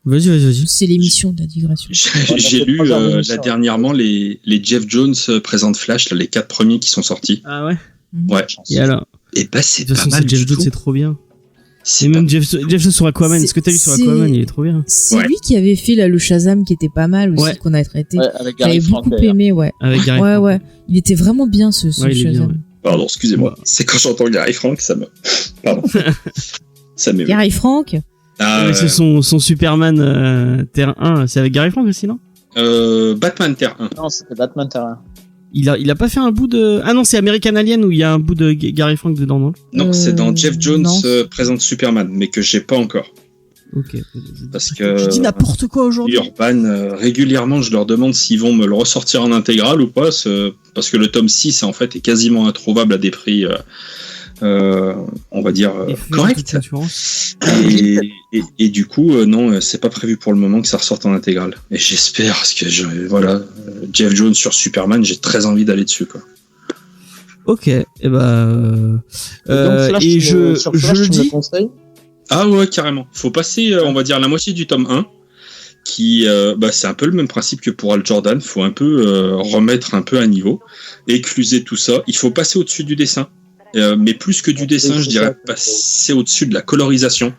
S2: Vas-y.
S3: C'est l'émission de la digression.
S5: J'ai lu là dernièrement les Jeff Jones présentent Flash, là, les 4 premiers qui sont sortis.
S2: Ah ouais.
S5: Ouais.
S2: Et alors?
S5: Et bah c'est
S2: pas mal. Jeff Jones, c'est trop bien.
S5: C'est
S2: même Jeff Jones sur Aquaman. Ce que t'as lu sur Aquaman, il est trop bien.
S3: C'est lui qui avait fait là le Shazam qui était pas mal aussi qu'on a traité.
S6: Ouais, avec Gary Frank.
S3: J'avais beaucoup aimé, ouais.
S2: Avec Gary Frank.
S3: Ouais. Il était vraiment bien ce Shazam.
S2: Bien, ouais.
S5: Pardon, excusez-moi. C'est quand j'entends Gary Frank, ça me. Pardon. Ça m'émeut.
S3: Gary Frank.
S2: C'est son Superman Terre 1, c'est avec Gary Frank aussi, non?
S5: Batman Terre 1.
S6: Non, c'était Batman Terre 1.
S2: Il a pas fait un bout de... Ah non, c'est American Alien où il y a un bout de Gary Frank dedans, non?
S5: Non, c'est dans Jeff Jones présente Superman, mais que j'ai pas encore.
S2: Ok.
S5: Parce que...
S2: Je dis n'importe quoi aujourd'hui.
S5: Urban, régulièrement, je leur demande s'ils vont me le ressortir en intégrale ou pas, parce que le tome 6, en fait, est quasiment introuvable à des prix... on va dire correct. Et du coup, non, c'est pas prévu pour le moment que ça ressorte en intégrale. Et j'espère, parce que Jeff Jones sur Superman, j'ai très envie d'aller dessus, quoi.
S2: Ok, et et je le dis.
S5: Ah ouais, carrément. Faut passer, on va dire, la moitié du tome 1. Qui c'est un peu le même principe que pour Hal Jordan, faut un peu remettre un peu à niveau, écluser tout ça. Il faut passer au-dessus du dessin. Mais plus que du dessin, je dirais passer au-dessus de la colorisation,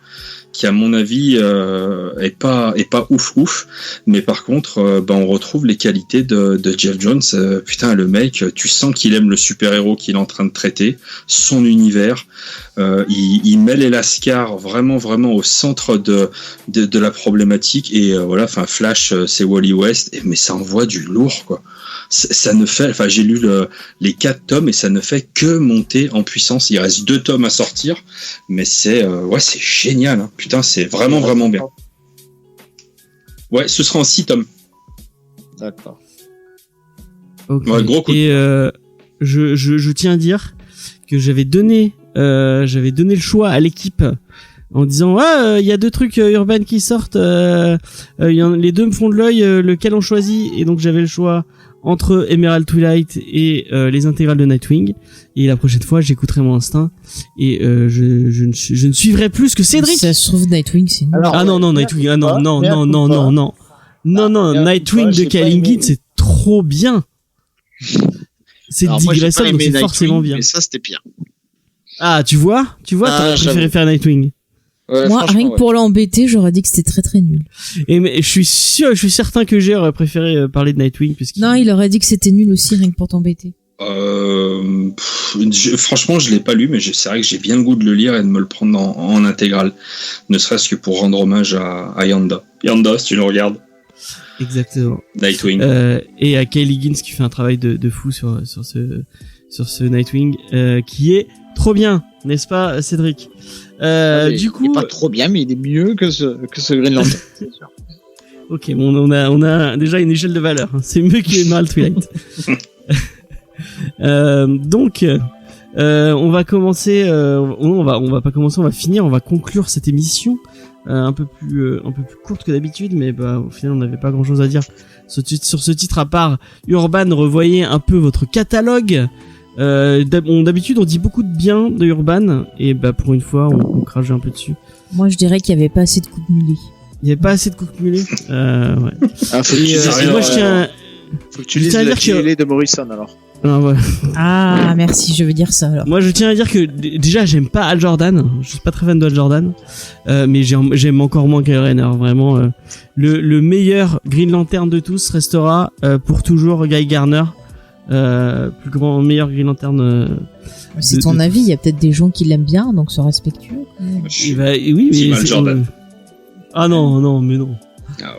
S5: qui à mon avis est pas ouf. Mais par contre, on retrouve les qualités de Jeff Jones. Putain, le mec, tu sens qu'il aime le super-héros qu'il est en train de traiter, son univers. Il met les Lascars vraiment au centre de la problématique. Et Flash, c'est Wally West, mais ça envoie du lourd, quoi. Ça ne fait, enfin, j'ai lu les 4 tomes et ça ne fait que monter en puissance. Il reste 2 tomes à sortir, mais c'est génial, hein. Putain, c'est vraiment bien. Ouais, ce sera en 6 tomes.
S6: D'accord.
S2: Okay.
S5: Ouais, gros coup.
S2: Et je tiens à dire que j'avais donné le choix à l'équipe en disant il y a 2 trucs Urban qui sortent, les 2 me font de l'œil, lequel on choisit, et donc j'avais le choix entre Emerald Twilight et les intégrales de Nightwing, et la prochaine fois j'écouterai mon instinct et je ne suivrai plus ce que Cédric.
S3: Ça se trouve Nightwing c'est nul.
S2: Nightwing, non, Nightwing de Kalingit c'est trop bien. C'est digressable, donc c'est forcément bien.
S6: Mais ça c'était pire.
S2: Ah, tu vois, t'aurais préféré faire Nightwing.
S6: Ouais,
S3: moi, rien que pour l'embêter, j'aurais dit que c'était très nul.
S2: Mais je suis certain que G aurait préféré parler de Nightwing, puisqu'il...
S3: Non, il aurait dit que c'était nul aussi, rien que pour t'embêter.
S5: Franchement, je l'ai pas lu, mais c'est vrai que j'ai bien le goût de le lire et de me le prendre en intégrale, ne serait-ce que pour rendre hommage à Yanda. Yanda, si tu le regardes.
S2: Exactement.
S5: Nightwing.
S2: Et à Kyle Higgins qui fait un travail de fou sur ce Nightwing, qui est trop bien, n'est-ce pas, Cédric? Du coup,
S6: il est pas trop bien, mais il est mieux que ce Green Lantern. C'est sûr.
S2: Ok, bon, on a déjà une échelle de valeur. C'est mieux qu'Emerald Twilight. Donc, on va commencer. On va pas commencer. On va finir. On va conclure cette émission un peu plus courte que d'habitude, mais au final, on n'avait pas grand-chose à dire sur ce titre à part Urban. Revoyez un peu votre catalogue. D'habitude, on dit beaucoup de bien de Urban, et pour une fois, on crache un peu dessus.
S3: Moi, je dirais qu'il y avait pas assez de coups de mulet.
S2: Il y avait pas assez de coups de mulet. Ouais.
S6: Faut que tu lises le filet de Morrison alors.
S2: Ouais.
S3: Ah, merci, je veux dire ça alors.
S2: Moi, je tiens à dire que déjà, j'aime pas Hal Jordan. Je suis pas très fan de Hal Jordan, mais j'aime encore moins Kyle Rayner. Vraiment, le meilleur Green Lantern de tous restera pour toujours Guy Garner, meilleur Green Lantern.
S3: C'est ton avis. Il y a peut-être des gens qui l'aiment bien, donc soient respectueux.
S2: Oui, mais
S5: Hal Jordan.
S2: Ah non, mais non.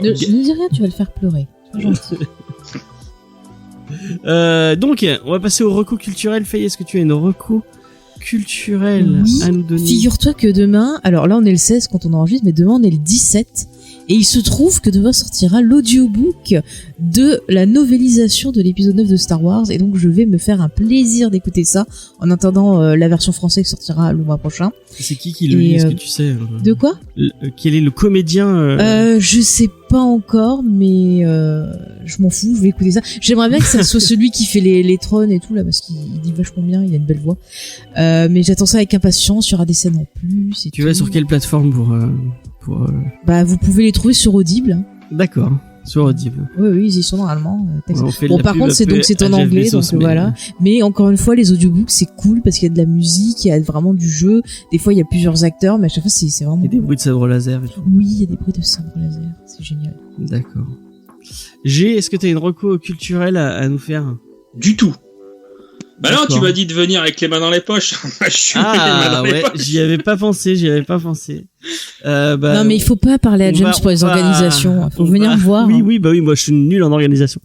S3: Ne dis rien, tu vas le faire pleurer. Sois gentil.
S2: Donc, on va passer au reco culturel. Faye, est-ce que tu as une reco culturelle à nous donner?
S3: Figure-toi que demain, alors là on est le 16 quand on enregistre, mais demain on est le 17. Et il se trouve que demain sortira l'audiobook de la novélisation de l'épisode 9 de Star Wars. Et donc je vais me faire un plaisir d'écouter ça en attendant la version française qui sortira le mois prochain.
S2: C'est qui le lit, est-ce que tu sais?
S3: De quoi?
S2: Quel est le comédien?
S3: Je sais pas encore, mais je m'en fous, je vais écouter ça. J'aimerais bien que ça soit celui qui fait les trônes et tout là, parce qu'il dit vachement bien, il a une belle voix. Mais j'attends ça avec impatience, il y aura des scènes en plus.
S2: Tu vas sur quelle plateforme pour
S3: vous pouvez les trouver sur Audible. Hein.
S2: D'accord, sur Audible.
S3: Oui, ils y sont normalement. Bon, par contre, c'est en anglais, donc voilà. Mais encore une fois, les audiobooks, c'est cool parce qu'il y a de la musique, il y a vraiment du jeu. Des fois, il y a plusieurs acteurs, mais à chaque fois, c'est vraiment.
S2: Il y a des bruits de sabre laser et tout.
S3: Oui, il y a des bruits de sabre laser. C'est génial.
S2: D'accord. Est-ce que tu as une reco culturelle à nous faire?
S5: Du tout. Non, tu m'as dit de venir avec les mains dans les poches.
S2: J'y avais pas pensé.
S3: Non, mais il faut pas parler à James pour les organisations. Faut venir me voir.
S2: Oui, moi je suis nul en organisation.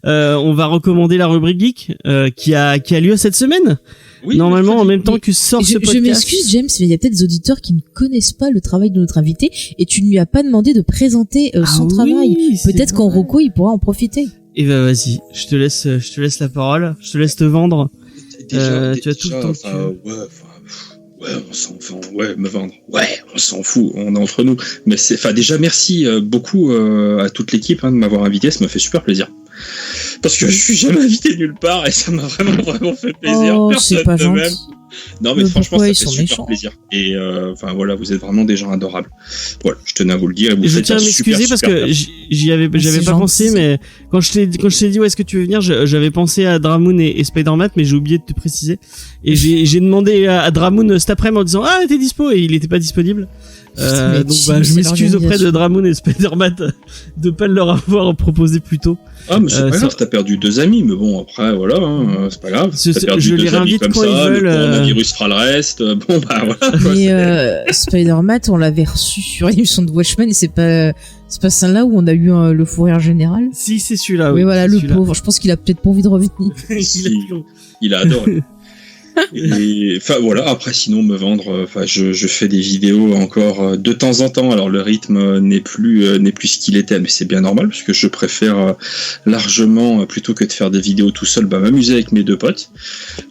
S2: On va recommander la rubrique geek qui a lieu cette semaine. Oui, normalement en même temps que sort ce podcast.
S3: Je m'excuse James, mais il y a peut-être des auditeurs qui ne connaissent pas le travail de notre invité et tu ne lui as pas demandé de présenter son travail. Peut-être qu'en reco il pourra en profiter.
S2: Et vas-y, je te laisse la parole, je te laisse te vendre.
S5: Déjà,
S2: tu as tout le temps que tu veux.
S5: On s'en fout. Me vendre. On s'en fout. On est entre nous. Mais déjà, merci beaucoup à toute l'équipe de m'avoir invité. Ça m'a fait super plaisir. Parce que je suis jamais invité nulle part et ça m'a vraiment fait plaisir.
S3: Oh, c'est pas gentil. Même.
S5: Non, mais franchement, ça fait super plaisir. Et vous êtes vraiment des gens adorables. Voilà, je tenais à vous le dire.
S2: Et je tiens à m'excuser parce que j'avais pas pensé, mais quand je t'ai dit est-ce que tu veux venir, j'avais pensé à Dramoon et Spider-Man, mais j'ai oublié de te préciser. Et j'ai demandé à Dramoon cet après-midi en disant t'es dispo, et il était pas disponible. Donc je m'excuse auprès de Dramoon et Spider-Man de pas leur avoir proposé plus tôt.
S5: Ah, mais c'est pas grave, t'as perdu 2 amis, mais bon, après, voilà, c'est pas grave. T'as perdu 2 amis comme ça, le coronavirus fera le reste, voilà.
S3: Mais Spider-Man, on l'avait reçu sur l'émission de Watchmen, et c'est pas celle-là où on a eu le fou rire général.
S2: Si, c'est celui-là,
S3: oui. Voilà, le pauvre, je pense qu'il a peut-être pas envie de revenir.
S5: Il a adoré. Et voilà, après sinon me vendre, je fais des vidéos encore de temps en temps. Alors le rythme n'est plus ce qu'il était, mais c'est bien normal parce que je préfère largement, plutôt que de faire des vidéos tout seul, m'amuser avec mes 2 potes.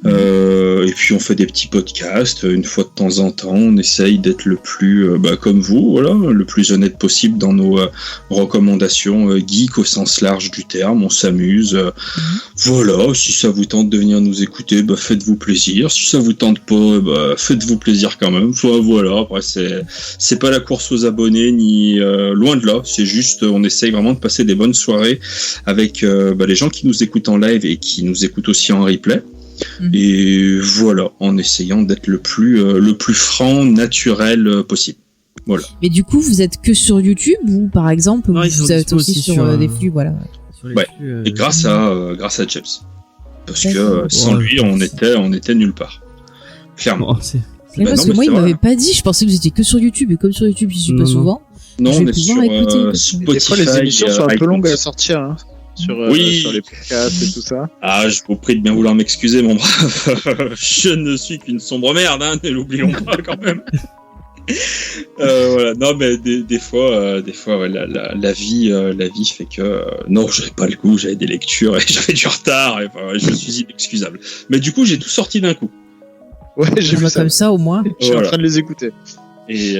S5: Et puis on fait des petits podcasts une fois de temps en temps. On essaye d'être le plus comme vous, voilà, le plus honnête possible dans nos recommandations geek au sens large du terme. On s'amuse. Voilà, si ça vous tente de venir nous écouter, faites-vous plaisir. Si ça vous tente pas, faites-vous plaisir quand même. Voilà, après c'est pas la course aux abonnés ni loin de là. C'est juste on essaye vraiment de passer des bonnes soirées avec les gens qui nous écoutent en live et qui nous écoutent aussi en replay. Et voilà, en essayant d'être le plus franc, naturel possible. Voilà.
S3: Mais du coup, vous êtes que sur YouTube ou par exemple vous êtes aussi sur des flux, voilà.
S5: Flux, et grâce à James. parce que sans lui, on était nulle part. Clairement.
S2: Bon, c'est...
S3: Mais parce que moi, il m'avait pas dit. Je pensais que vous étiez que sur YouTube, et comme sur YouTube, j'y suis pas souvent.
S5: Non,
S3: je
S5: on
S3: vais
S5: est sur
S3: pouvoir écouter,
S5: Spotify.
S6: Des fois, les émissions sont un peu longues à sortir, hein,
S5: oui.
S6: sur les podcasts et tout ça.
S5: Ah, je vous prie de bien vouloir m'excuser, mon brave. Je ne suis qu'une sombre merde, hein, ne l'oublions pas quand même. Voilà. Non, mais des fois, ouais, la vie fait que non, j'avais pas le goût, j'avais des lectures et j'avais du retard. Et, enfin, ouais, je suis inexcusable. Mais du coup, j'ai tout sorti d'un coup.
S6: Ouais, j'ai vu ça.
S3: Comme ça, au moins.
S6: Je suis en train de les écouter.
S5: Et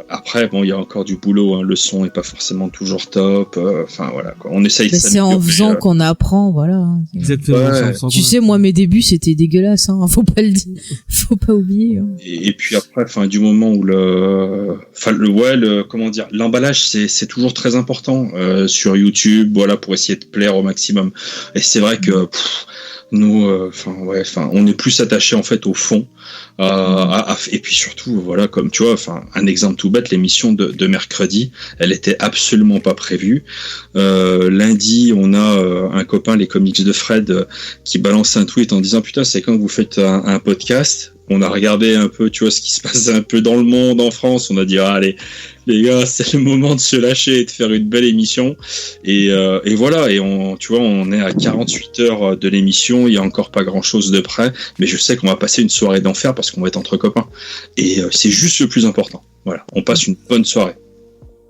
S5: après, bon, il y a encore du boulot. Hein. Le son est pas forcément toujours top. Enfin voilà, quoi. On essaye.
S3: Mais c'est en faisant qu'on apprend, voilà.
S2: Exactement.
S6: Ouais.
S3: Tu sais, moi, mes débuts, c'était dégueulasse. Hein. Faut pas le dire. Faut pas oublier. Hein.
S5: Et puis après, enfin, du moment où comment dire, l'emballage, c'est toujours très important sur YouTube. Voilà, pour essayer de plaire au maximum. Et c'est vrai que nous, on est plus attaché en fait au fond. Et puis surtout, voilà, comme tu vois, enfin, un exemple tout bête, l'émission de mercredi, elle était absolument pas prévue. Lundi, on a un copain, les comics de Fred, qui balance un tweet en disant putain, c'est quand vous faites un podcast. On a regardé un peu, tu vois, ce qui se passe un peu dans le monde, en France. On a dit, allez, les gars, c'est le moment de se lâcher et de faire une belle émission. Et voilà, et tu vois, on est à 48 heures de l'émission. Il y a encore pas grand chose de près, mais je sais qu'on va passer une soirée d'enfer parce qu'on va être entre copains. Et c'est juste le plus important. Voilà, on passe une bonne soirée.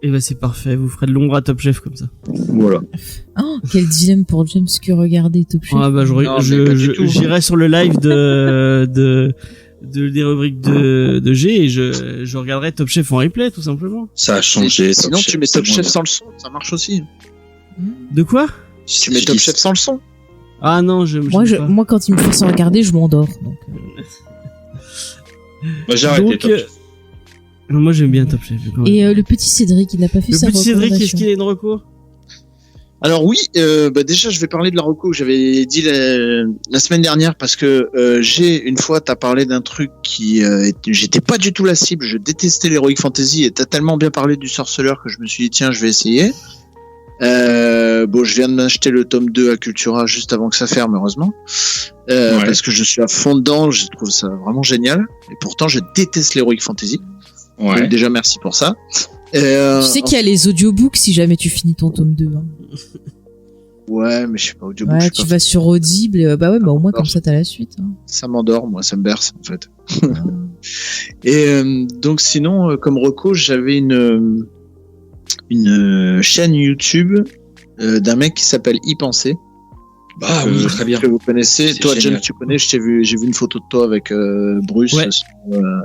S2: Et bah, c'est parfait. Vous ferez de l'ombre à Top Chef comme ça.
S5: Voilà.
S3: Oh, quel dilemme pour James que regarder Top Chef.
S2: Ah bah, j'irai sur le live des rubriques de G et je regarderai Top Chef en replay, tout simplement.
S5: Ça a changé.
S6: Sinon, tu mets Top Chef sans le son, ça marche aussi.
S2: De quoi?
S6: Tu mets Top Chef sans le son.
S2: Ah non,
S3: moi, quand il me force à regarder, je m'endors. Donc,
S5: Moi, j'ai arrêté Top Chef.
S2: Non, moi, j'aime bien Top Chef.
S3: Et le petit Cédric, il n'a pas fait sa recommandation.
S2: Le petit Cédric, est-ce qu'il a une reco?
S6: Alors oui, déjà je vais parler de la reco que j'avais dit la semaine dernière parce que une fois t'as parlé d'un truc qui j'étais pas du tout la cible, je détestais l'Heroic Fantasy et t'as tellement bien parlé du sorceleur que je me suis dit tiens je vais essayer. Je viens de m'acheter le tome 2 à Cultura juste avant que ça ferme heureusement parce que je suis à fond dedans, je trouve ça vraiment génial et pourtant je déteste l'Heroic Fantasy.
S5: Ouais.
S6: Donc, déjà merci pour ça.
S3: Tu sais qu'il y a les audiobooks si jamais tu finis ton tome 2. Hein.
S6: Ouais, mais je suis pas audiobook.
S3: Ouais, tu vas sur Audible, au moins comme ça t'as la suite. Hein.
S6: Ça m'endort, moi, ça me berce en fait. Et donc sinon, comme reco, j'avais une chaîne YouTube d'un mec qui s'appelle Y Penser.
S5: Ah oui, très bien.
S6: Que vous connaissez.
S5: C'est
S6: toi,
S5: génial.
S6: James, tu connais. J'ai vu une photo de toi avec Bruce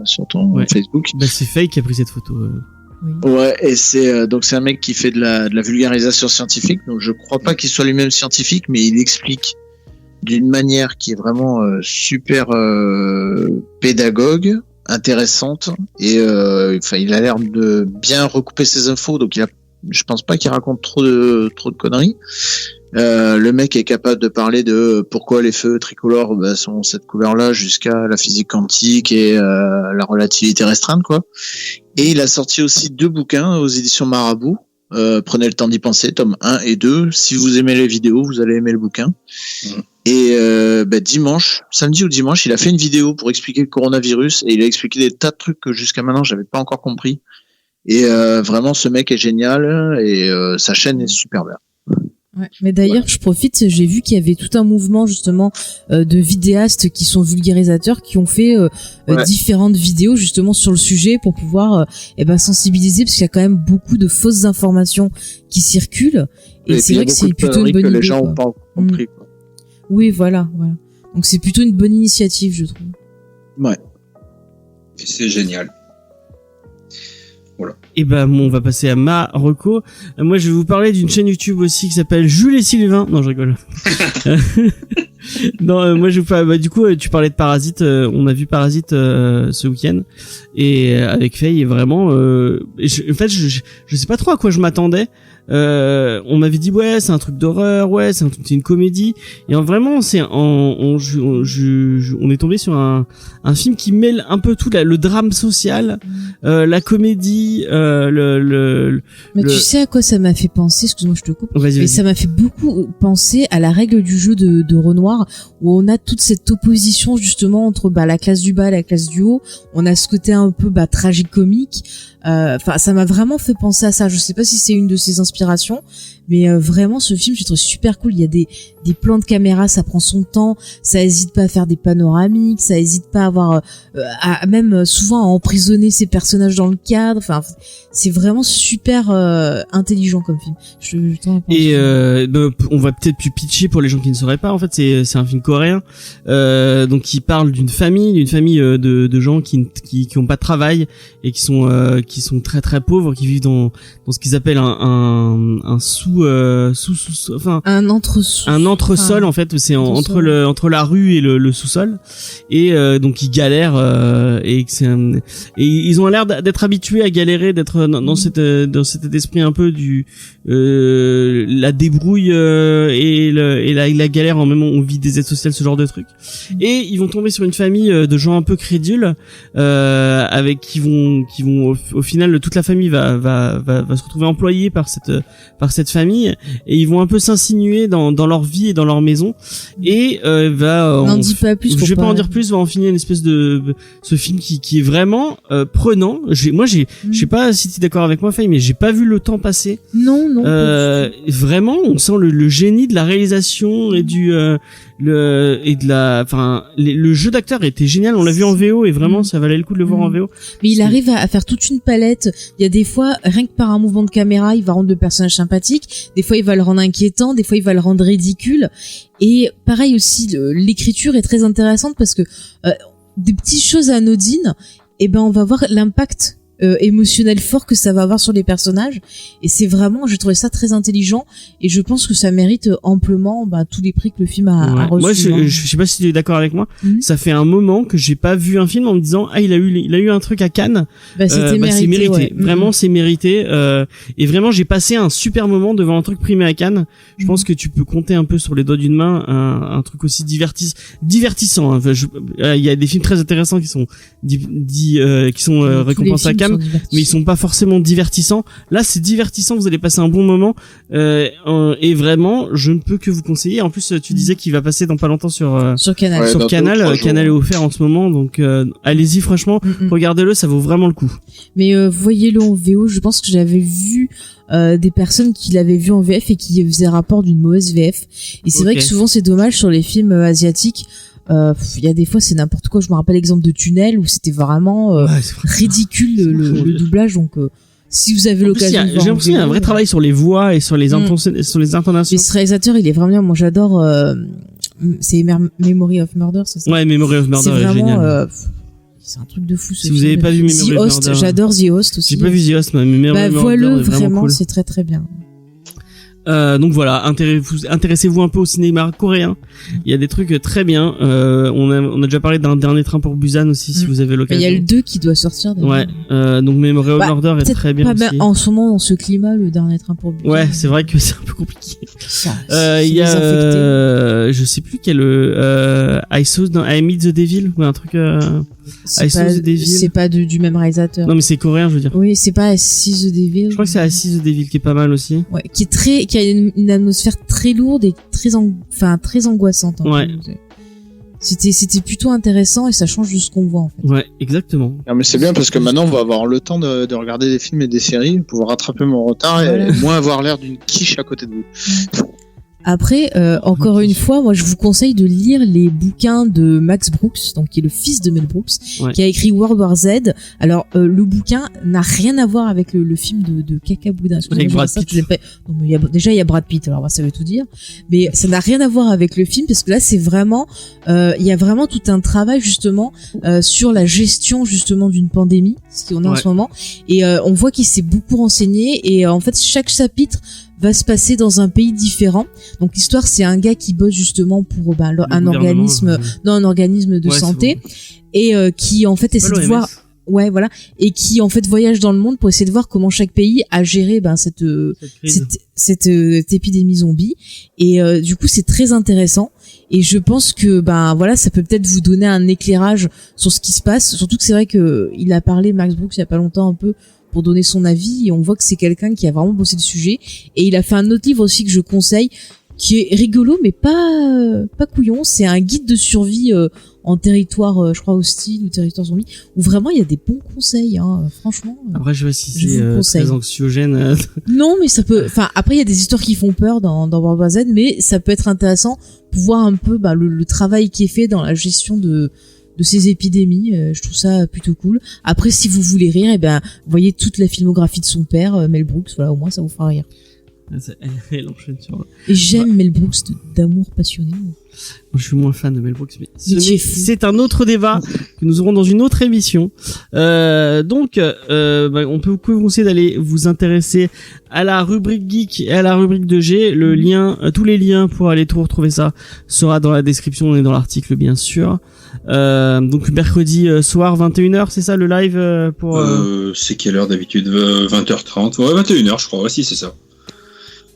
S6: sur ton Facebook.
S2: Bah, c'est Faye qui a pris cette photo.
S3: Oui.
S6: Ouais, et c'est un mec qui fait de la vulgarisation scientifique. Donc je crois pas qu'il soit lui-même scientifique, mais il explique d'une manière qui est vraiment super pédagogue, intéressante, et il a l'air de bien recouper ses infos. Donc je pense pas qu'il raconte trop de conneries. Le mec est capable de parler de pourquoi les feux tricolores sont cette couleur-là jusqu'à la physique quantique et la relativité restreinte, quoi. Et il a sorti aussi 2 bouquins aux éditions Marabout. Prenez le temps d'y penser, tome 1 et 2. Si vous aimez les vidéos, vous allez aimer le bouquin. Et samedi ou dimanche, il a fait une vidéo pour expliquer le coronavirus et il a expliqué des tas de trucs que jusqu'à maintenant j'avais pas encore compris. Et vraiment, ce mec est génial et sa chaîne est super bien.
S3: Ouais. Mais d'ailleurs, je profite, j'ai vu qu'il y avait tout un mouvement justement de vidéastes qui sont vulgarisateurs, qui ont fait différentes vidéos justement sur le sujet pour pouvoir sensibiliser, parce qu'il y a quand même beaucoup de fausses informations qui circulent. Et c'est vrai que c'est plutôt une bonne idée.
S6: Que les gens n'ont pas compris. Quoi.
S3: Oui, voilà. Donc c'est plutôt une bonne initiative, je trouve.
S6: Ouais.
S5: Et c'est génial. Voilà.
S2: Et on va passer à ma reco. Moi, je vais vous parler d'une chaîne YouTube aussi qui s'appelle Jules et Sylvain. Non, je rigole. Non, moi je vous parle, du coup, tu parlais de Parasite. On a vu Parasite ce week-end et avec Faye, et vraiment, en fait, je sais pas trop à quoi je m'attendais. on m'avait dit ouais c'est un truc d'horreur, ouais c'est une comédie, et vraiment on est tombé sur un film qui mêle un peu tout le drame social, la comédie,
S3: Mais tu sais à quoi ça m'a fait penser, excuse-moi je te coupe,
S2: vas-y.
S3: mais ça m'a fait beaucoup penser à la règle du jeu de Renoir, où on a toute cette opposition justement entre la classe du bas et la classe du haut. On a ce côté un peu tragique-comique. Enfin, ça m'a vraiment fait penser à ça. Je sais pas si c'est une de ses inspirations, mais vraiment ce film, je trouve super cool. Il y a des plans de caméra, ça prend son temps, ça hésite pas à faire des panoramiques, ça hésite pas à avoir même souvent à emprisonner ses personnages dans le cadre. Enfin, c'est vraiment super intelligent comme film.
S2: Et on va peut-être plus pitcher pour les gens qui ne sauraient pas. En fait, c'est un film coréen, donc qui parle d'une famille de gens qui ont pas de travail et qui sont très très pauvres, qui vivent dans ce qu'ils appellent un entresol en fait, c'est entre la rue et le sous-sol, et donc ils galèrent, et ils ont l'air d'être habitués à galérer, d'être dans cet esprit un peu du la débrouille et la galère en même temps, on vit des aides sociales, ce genre de trucs, et ils vont tomber sur une famille de gens un peu crédules, avec qui vont au final toute la famille va se retrouver employée par cette famille, et ils vont un peu s'insinuer dans leur vie et dans leur maison, et
S3: n'en dis pas plus,
S2: je vais pas en dire plus, va en finir une espèce de ce film qui est vraiment prenant. Je sais pas si tu es d'accord avec moi, Faye, mais j'ai pas vu le temps passer.
S3: Non.
S2: Vraiment, on sent le génie de la réalisation et le jeu d'acteur était génial. On l'a vu en VO et vraiment ça valait le coup de le voir en VO.
S3: Mais il arrive à faire toute une palette. Il y a des fois, rien que par un mouvement de caméra, il va rendre le personnage sympathique. Des fois, il va le rendre inquiétant. Des fois, il va le rendre ridicule. Et pareil aussi, l'écriture est très intéressante parce que des petites choses anodines, on va voir l'impact émotionnel fort que ça va avoir sur les personnages, et c'est vraiment, j'ai trouvé ça très intelligent, et je pense que ça mérite amplement tous les prix que le film a reçu.
S2: Moi je sais pas si tu es d'accord avec moi, ça fait un moment que j'ai pas vu un film en me disant il a eu un truc à Cannes,
S3: c'est mérité, ouais.
S2: Vraiment c'est mérité, et vraiment j'ai passé un super moment devant un truc primé à Cannes. Je pense que tu peux compter un peu sur les doigts d'une main un truc aussi divertissant, hein. Il y a des films très intéressants qui sont récompensés à Cannes, mais ils sont pas forcément divertissants. Là, c'est divertissant, vous allez passer un bon moment, et vraiment, je ne peux que vous conseiller. En plus, tu disais qu'il va passer dans pas longtemps sur Canal.
S6: Ouais,
S2: sur Canal. Canal est offert en ce moment, donc allez-y, franchement, regardez-le, ça vaut vraiment le coup.
S3: Mais voyez-le en VO. Je pense que j'avais vu des personnes qui l'avaient vu en VF et qui faisaient rapport d'une mauvaise VF. Et c'est vrai que souvent, c'est dommage sur les films asiatiques. Il y a des fois c'est n'importe quoi. Je me rappelle l'exemple de Tunnel où c'était vraiment ridicule le doublage. Donc si vous avez l'occasion,
S2: j'ai l'impression qu'il y a un vrai travail sur les voix et sur les intonations.
S3: Et ce réalisateur, il est vraiment bien. Moi j'adore. C'est Memory of Murder, ça.
S2: Ouais, Memory of Murder est génial.
S3: C'est un truc de fou.
S2: Si vous avez pas vu Memory of Murder,
S3: j'adore The Host aussi.
S2: J'ai pas vu The Host, mais Memory of Murder
S3: voilà,
S2: est vraiment cool.
S3: C'est très très bien.
S2: Donc voilà, intéressez-vous un peu au cinéma coréen. Il y a des trucs très bien. On a déjà parlé d'un Dernier train pour Busan aussi, si vous avez l'occasion.
S3: Il y a le 2 qui doit sortir.
S2: Ouais. Donc Memory of Murder est très bien aussi.
S3: En ce moment, dans ce climat, le Dernier train pour Busan.
S2: Ouais, c'est vrai que c'est un peu compliqué. Il y a, je sais plus quel, I Meet the Devil ou un truc.
S3: C'est pas du même réalisateur.
S2: Non, mais c'est coréen, je veux dire.
S3: Oui, c'est pas I See the Devil.
S2: Je crois que c'est I See the Devil qui est pas mal aussi.
S3: Ouais, qui a une atmosphère très lourde et très angoissante.
S2: Ouais.
S3: C'était plutôt intéressant et ça change de ce qu'on voit en fait.
S2: Ouais, exactement.
S6: Non, mais c'est bien parce que maintenant on va avoir le temps de regarder des films et des séries, pouvoir rattraper mon retard et moins avoir l'air d'une quiche à côté de vous.
S3: Après, encore une fois, moi je vous conseille de lire les bouquins de Max Brooks, donc qui est le fils de Mel Brooks, qui a écrit World War Z. Alors le bouquin n'a rien à voir avec le film de Caca Boudin.
S2: Avec Brad Pitt.
S3: Non, mais il y a Brad Pitt, alors ça veut tout dire. Mais ça n'a rien à voir avec le film parce que là c'est vraiment, il y a vraiment tout un travail justement sur la gestion justement d'une pandémie, ce qu'on a en ce moment. Et on voit qu'il s'est beaucoup renseigné et en fait chaque chapitre va se passer dans un pays différent. Donc l'histoire, c'est un gars qui bosse justement pour un organisme de santé et qui en fait essaie de voir. Ouais, voilà, et qui en fait voyage dans le monde pour essayer de voir comment chaque pays a géré cette épidémie zombie. Et du coup, c'est très intéressant. Et je pense que voilà, ça peut peut-être vous donner un éclairage sur ce qui se passe. Surtout que c'est vrai que il a parlé, Max Brooks, il y a pas longtemps un peu pour donner son avis, et on voit que c'est quelqu'un qui a vraiment bossé le sujet. Et il a fait un autre livre aussi que je conseille, qui est rigolo mais pas couillon. C'est un guide de survie en territoire, je crois, hostile ou territoire zombie, où vraiment il y a des bons conseils, hein, franchement.
S2: Après, je sais pas si c'est très anxiogène.
S3: Non, mais ça peut, enfin, après, il y a des histoires qui font peur dans World War Z, mais ça peut être intéressant pour voir un peu, le travail qui est fait dans la gestion de ces épidémies. Je trouve ça plutôt cool. Après, si vous voulez rire, voyez toute la filmographie de son père, Mel Brooks, voilà, au moins ça vous fera rire.
S2: Elle enchaîne sur...
S3: Et j'aime Mel Brooks d'amour passionné.
S2: Je suis moins fan de Mel Brooks, mais c'est un autre débat que nous aurons dans une autre émission. Donc, on peut vous conseiller d'aller vous intéresser à la rubrique geek et à la rubrique de G. Le lien, tous les liens pour aller tout retrouver ça sera dans la description et dans l'article, bien sûr. Donc mercredi soir 21h, c'est ça le live pour
S5: c'est quelle heure d'habitude? 20h30. Ouais, 21h, je crois. Ouais, si, c'est ça.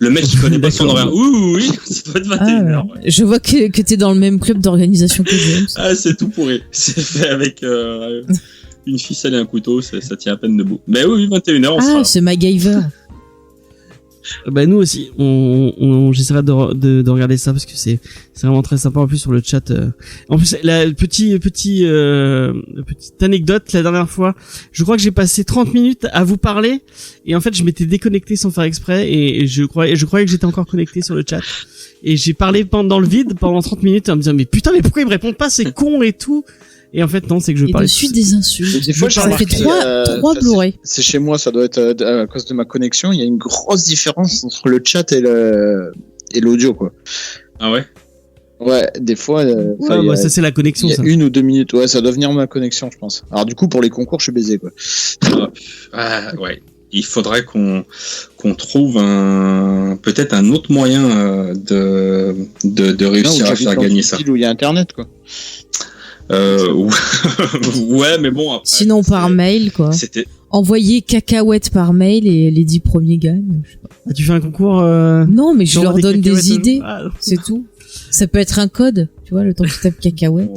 S5: Le mec qui connaît pas son horaire. Oui, ça doit être 21h. Ouais.
S3: Je vois que t'es dans le même club d'organisation que James.
S5: Ah, c'est tout pourri. C'est fait avec une ficelle et un couteau, ça tient à peine debout. Mais oui, 21h, on sera là.
S3: C'est MacGyver.
S2: Nous aussi, on j'essaierai de regarder ça parce que c'est vraiment très sympa. En plus sur le chat, en plus la petite anecdote, la dernière fois, je crois que j'ai passé 30 minutes à vous parler et en fait je m'étais déconnecté sans faire exprès et je croyais que j'étais encore connecté sur le chat et j'ai parlé dans le vide pendant 30 minutes en me disant mais putain mais pourquoi ils me répondent pas, c'est con et tout. Et en fait non, c'est que je parlais
S3: de suite des insultes.
S6: Des fois,
S3: ça fait trois Blu-ray.
S6: C'est chez moi, ça doit être à cause de ma connexion. Il y a une grosse différence entre le chat et l'audio, quoi.
S5: Ah ouais.
S6: Ouais, des fois.
S2: Ça c'est la connexion.
S6: Il y a 1 ou 2 minutes. Ouais, ça doit venir ma connexion, je pense. Alors du coup, pour les concours, je suis baisé, quoi.
S5: Ouais. Il faudrait qu'on trouve peut-être un autre moyen de réussir à faire gagner ça.
S6: Où il y a Internet, quoi.
S5: Ouais, mais bon, après.
S3: Sinon, par mail, quoi. Envoyer cacahuètes par mail et les 10 premiers gagnent. Je sais pas.
S2: Tu fais un concours
S3: Non, mais je leur donne des idées. C'est tout. Ça peut être un code, tu vois, le temps que tu tapes cacahuète.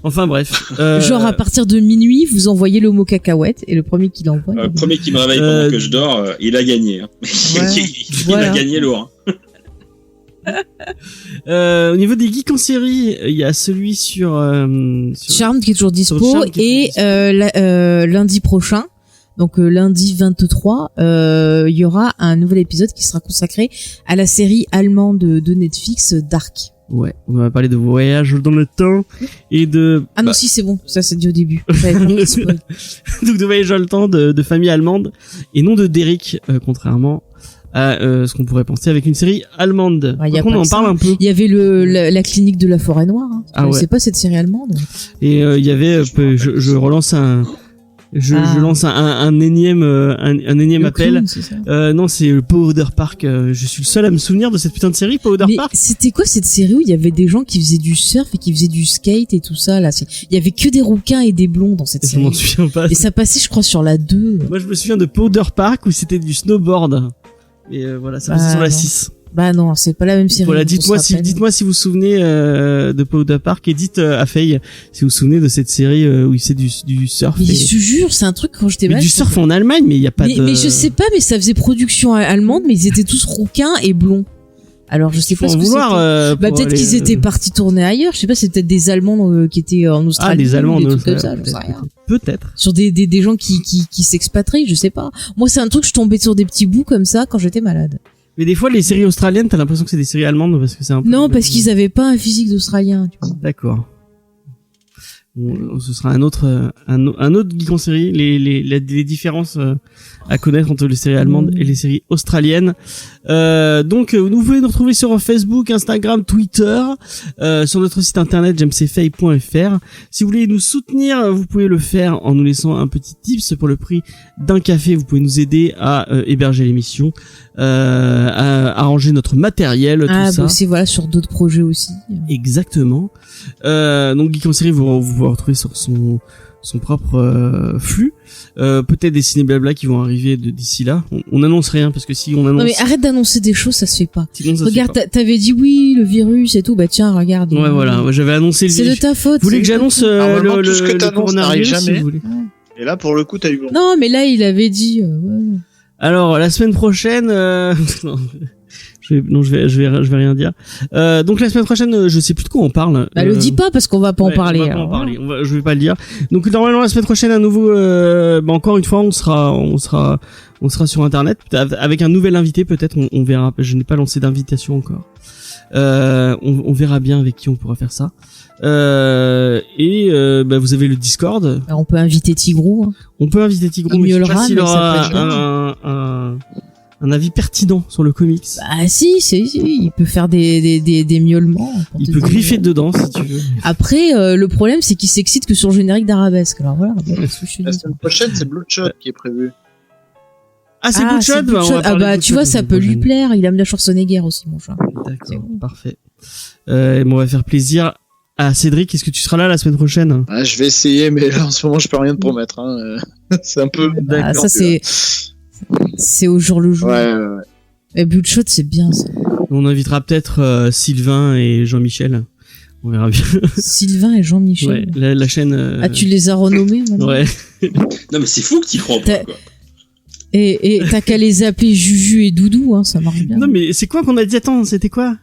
S2: Enfin bref.
S3: Genre à partir de minuit, vous envoyez le mot cacahuète et le premier qui l'envoie.
S5: Le premier qui me réveille pendant que je dors, il a gagné. Hein.
S3: Ouais,
S5: il a gagné lourd.
S2: Au niveau des geeks en série, il y a celui sur
S3: Charmed qui est toujours dispo et lundi prochain, donc lundi 23, il y aura un nouvel épisode qui sera consacré à la série allemande de Netflix Dark.
S2: Ouais, on va parler de voyage dans le temps et de...
S3: Ah non, si, c'est bon, ça c'est dit au début.
S2: Donc de voyage dans le temps de famille allemande et non de Derrick, contrairement à ce qu'on pourrait penser avec une série allemande.
S3: Ouais,
S2: donc on en parle un peu.
S3: Il y avait la clinique de la forêt noire. Hein. C'est pas cette série allemande.
S2: Et il y avait, je relance je lance un énième appel.
S3: Clown,
S2: non, c'est le Powder Park. Je suis le seul à me souvenir de cette putain de série Powder Park.
S3: C'était quoi cette série où il y avait des gens qui faisaient du surf et qui faisaient du skate et tout ça là? Il y avait que des rouquins et des blonds dans cette série.
S2: Je m'en souviens pas.
S3: Et ça passait, je crois, sur la 2.
S2: Moi, je me souviens de Powder Park où c'était du snowboard. Et voilà, ça passait sur la 6.
S3: Bah non, c'est pas la même série.
S2: Voilà, dites-moi si vous vous souvenez de Powder Park et dites à Faye si vous vous souvenez de cette série où il faisait du surf.
S3: Mais je te jure, c'est un truc quand j'étais
S2: du surf en Allemagne, mais il y a pas de...
S3: Mais je sais pas, mais ça faisait production allemande, mais ils étaient tous rouquins et blonds. Alors je sais pas ce que c'était. Peut-être qu'ils étaient partis tourner ailleurs. Je sais pas, c'est peut-être des Allemands qui étaient en Australie.
S2: Ah, des Allemands en
S3: Australie. Comme ça, je sais rien.
S2: Peut-être.
S3: Sur des gens qui s'expatrient, je sais pas. Moi, c'est un truc, je tombais sur des petits bouts comme ça quand j'étais malade.
S2: Mais des fois, les séries australiennes, t'as l'impression que c'est des séries allemandes parce que c'est un peu...
S3: Non, parce qu'ils avaient pas un physique d'Australien, tu vois.
S2: D'accord. Bon, ce sera un autre geek en série, les différences à connaître entre les séries allemandes et les séries australiennes. Donc vous pouvez nous retrouver sur Facebook, Instagram, Twitter, sur notre site internet jamesfay.fr. Si vous voulez nous soutenir, vous pouvez le faire en nous laissant un petit tips pour le prix d'un café. Vous pouvez nous aider à héberger l'émission, à arranger notre matériel, tout ça.
S3: Ah, aussi, voilà, sur d'autres projets aussi.
S2: Exactement. Donc Geek en série, vous retrouver sur flux. Peut-être des ciné blabla qui vont arriver d'ici là. On annonce rien parce que si on annonce.
S3: Non mais arrête d'annoncer des choses, ça se fait pas.
S2: Sinon, ça
S3: Regarde,
S2: se fait
S3: t'avais dit oui, le virus et tout, bah tiens, regarde.
S2: pas. Ouais, voilà. J'avais annoncé le
S3: C'est de ta faute.
S2: Vous voulez que
S3: c'est de ta
S2: j'annonce
S3: faute.
S6: Normalement, tout ce que
S2: le
S6: t'annonces n'arrive
S2: coronavirus, si
S6: jamais.
S2: vous voulez.
S6: Et là, pour le coup, t'as eu bon.
S3: Non, mais là, il avait dit. Ouais.
S2: Alors la semaine prochaine, non, je vais rien dire. Donc la semaine prochaine, je sais plus de quoi on parle.
S3: Bah le dis pas parce qu'on va pas en parler.
S2: On va pas en
S3: alors.
S2: parler. Je vais pas le dire. Donc normalement la semaine prochaine, à nouveau, encore une fois, on sera sur internet avec un nouvel invité peut-être. On verra. Je n'ai pas lancé d'invitation encore. On verra bien avec qui on pourra faire ça. Vous avez le Discord.
S3: On peut inviter Tigrou. Hein.
S2: On peut inviter Tigrou, mais je sais pas s'il aura un avis pertinent sur le comics.
S3: Bah si, il peut faire des miaulements.
S2: Il peut griffer dedans si tu veux.
S3: Après, le problème c'est qu'il s'excite que sur le générique d'Arabesque. Alors voilà.
S6: La semaine prochaine, c'est Bloodshot qui est prévu.
S2: Ah, c'est Bloodshot.
S3: Ah bah tu vois, ça peut lui plaire. Il aime la Schwarzenegger aussi, mon chat.
S2: D'accord, parfait. On va faire plaisir à Cédric. Est-ce que tu seras là la semaine prochaine?
S6: Ah, je vais essayer, mais là, en ce moment, je peux rien te promettre. Hein. C'est un peu.
S3: Bah, ça c'est au jour le jour.
S6: Ouais.
S3: Et Bloodshot, c'est bien ça.
S2: On invitera peut-être Sylvain et Jean-Michel. On verra bien.
S3: Sylvain et Jean-Michel.
S2: Ouais, la chaîne.
S3: Ah, tu les as renommés maintenant.
S2: Ouais.
S5: Non, mais c'est fou que t'y crois pas, quoi.
S3: Et t'as qu'à les appeler Juju et Doudou, hein, ça marche bien.
S2: Non, mais c'est quoi qu'on a dit? Attends, c'était quoi?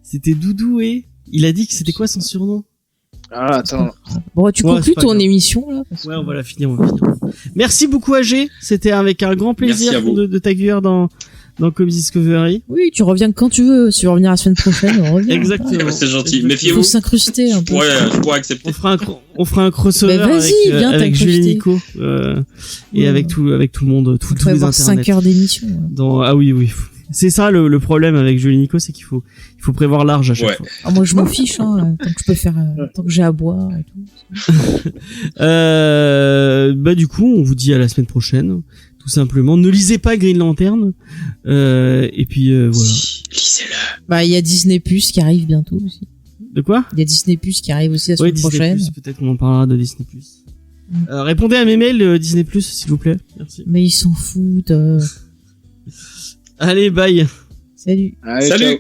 S2: C'était Doudou et... Il a dit que c'était quoi son surnom?
S6: Ah, attends.
S3: Bon, tu conclus ton émission, là.
S2: Ouais, on va la finir, Merci beaucoup, AG. C'était avec un grand plaisir de t'accueillir dans Comics Discovery.
S3: Oui, tu reviens quand tu veux. Si tu veux revenir la semaine prochaine, on revient.
S2: Exactement.
S5: C'est gentil.
S3: Il
S5: Méfiez-vous.
S3: faut s'incruster un peu.
S5: Ouais, je pourrais accepter.
S2: On fera un crossover
S3: Mais vas-y, viens
S2: avec
S3: t'incruster.
S2: Jules et Nico, et avec tout le monde, tous les
S3: avoir
S2: internets.
S3: 5 heures d'émission.
S2: Ah oui. C'est ça le problème avec Jules et Nico, c'est qu'il faut prévoir large à chaque fois.
S3: Ah, moi je m'en fiche, hein, tant que je peux faire, tant que j'ai à boire et tout.
S2: Du coup, on vous dit à la semaine prochaine, tout simplement. Ne lisez pas Green Lantern, et puis voilà.
S5: Lisez-le.
S3: Bah il y a Disney Plus qui arrive bientôt aussi.
S2: De quoi?
S3: Il y a Disney Plus qui arrive aussi la semaine
S2: Disney
S3: prochaine.
S2: Plus, peut-être qu'on en parlera de Disney Plus. Répondez à mes mails Disney Plus, s'il vous plaît. Merci.
S3: Mais ils s'en foutent.
S2: Allez, bye.
S3: Salut.
S6: Allez,
S5: Salut.
S6: ciao.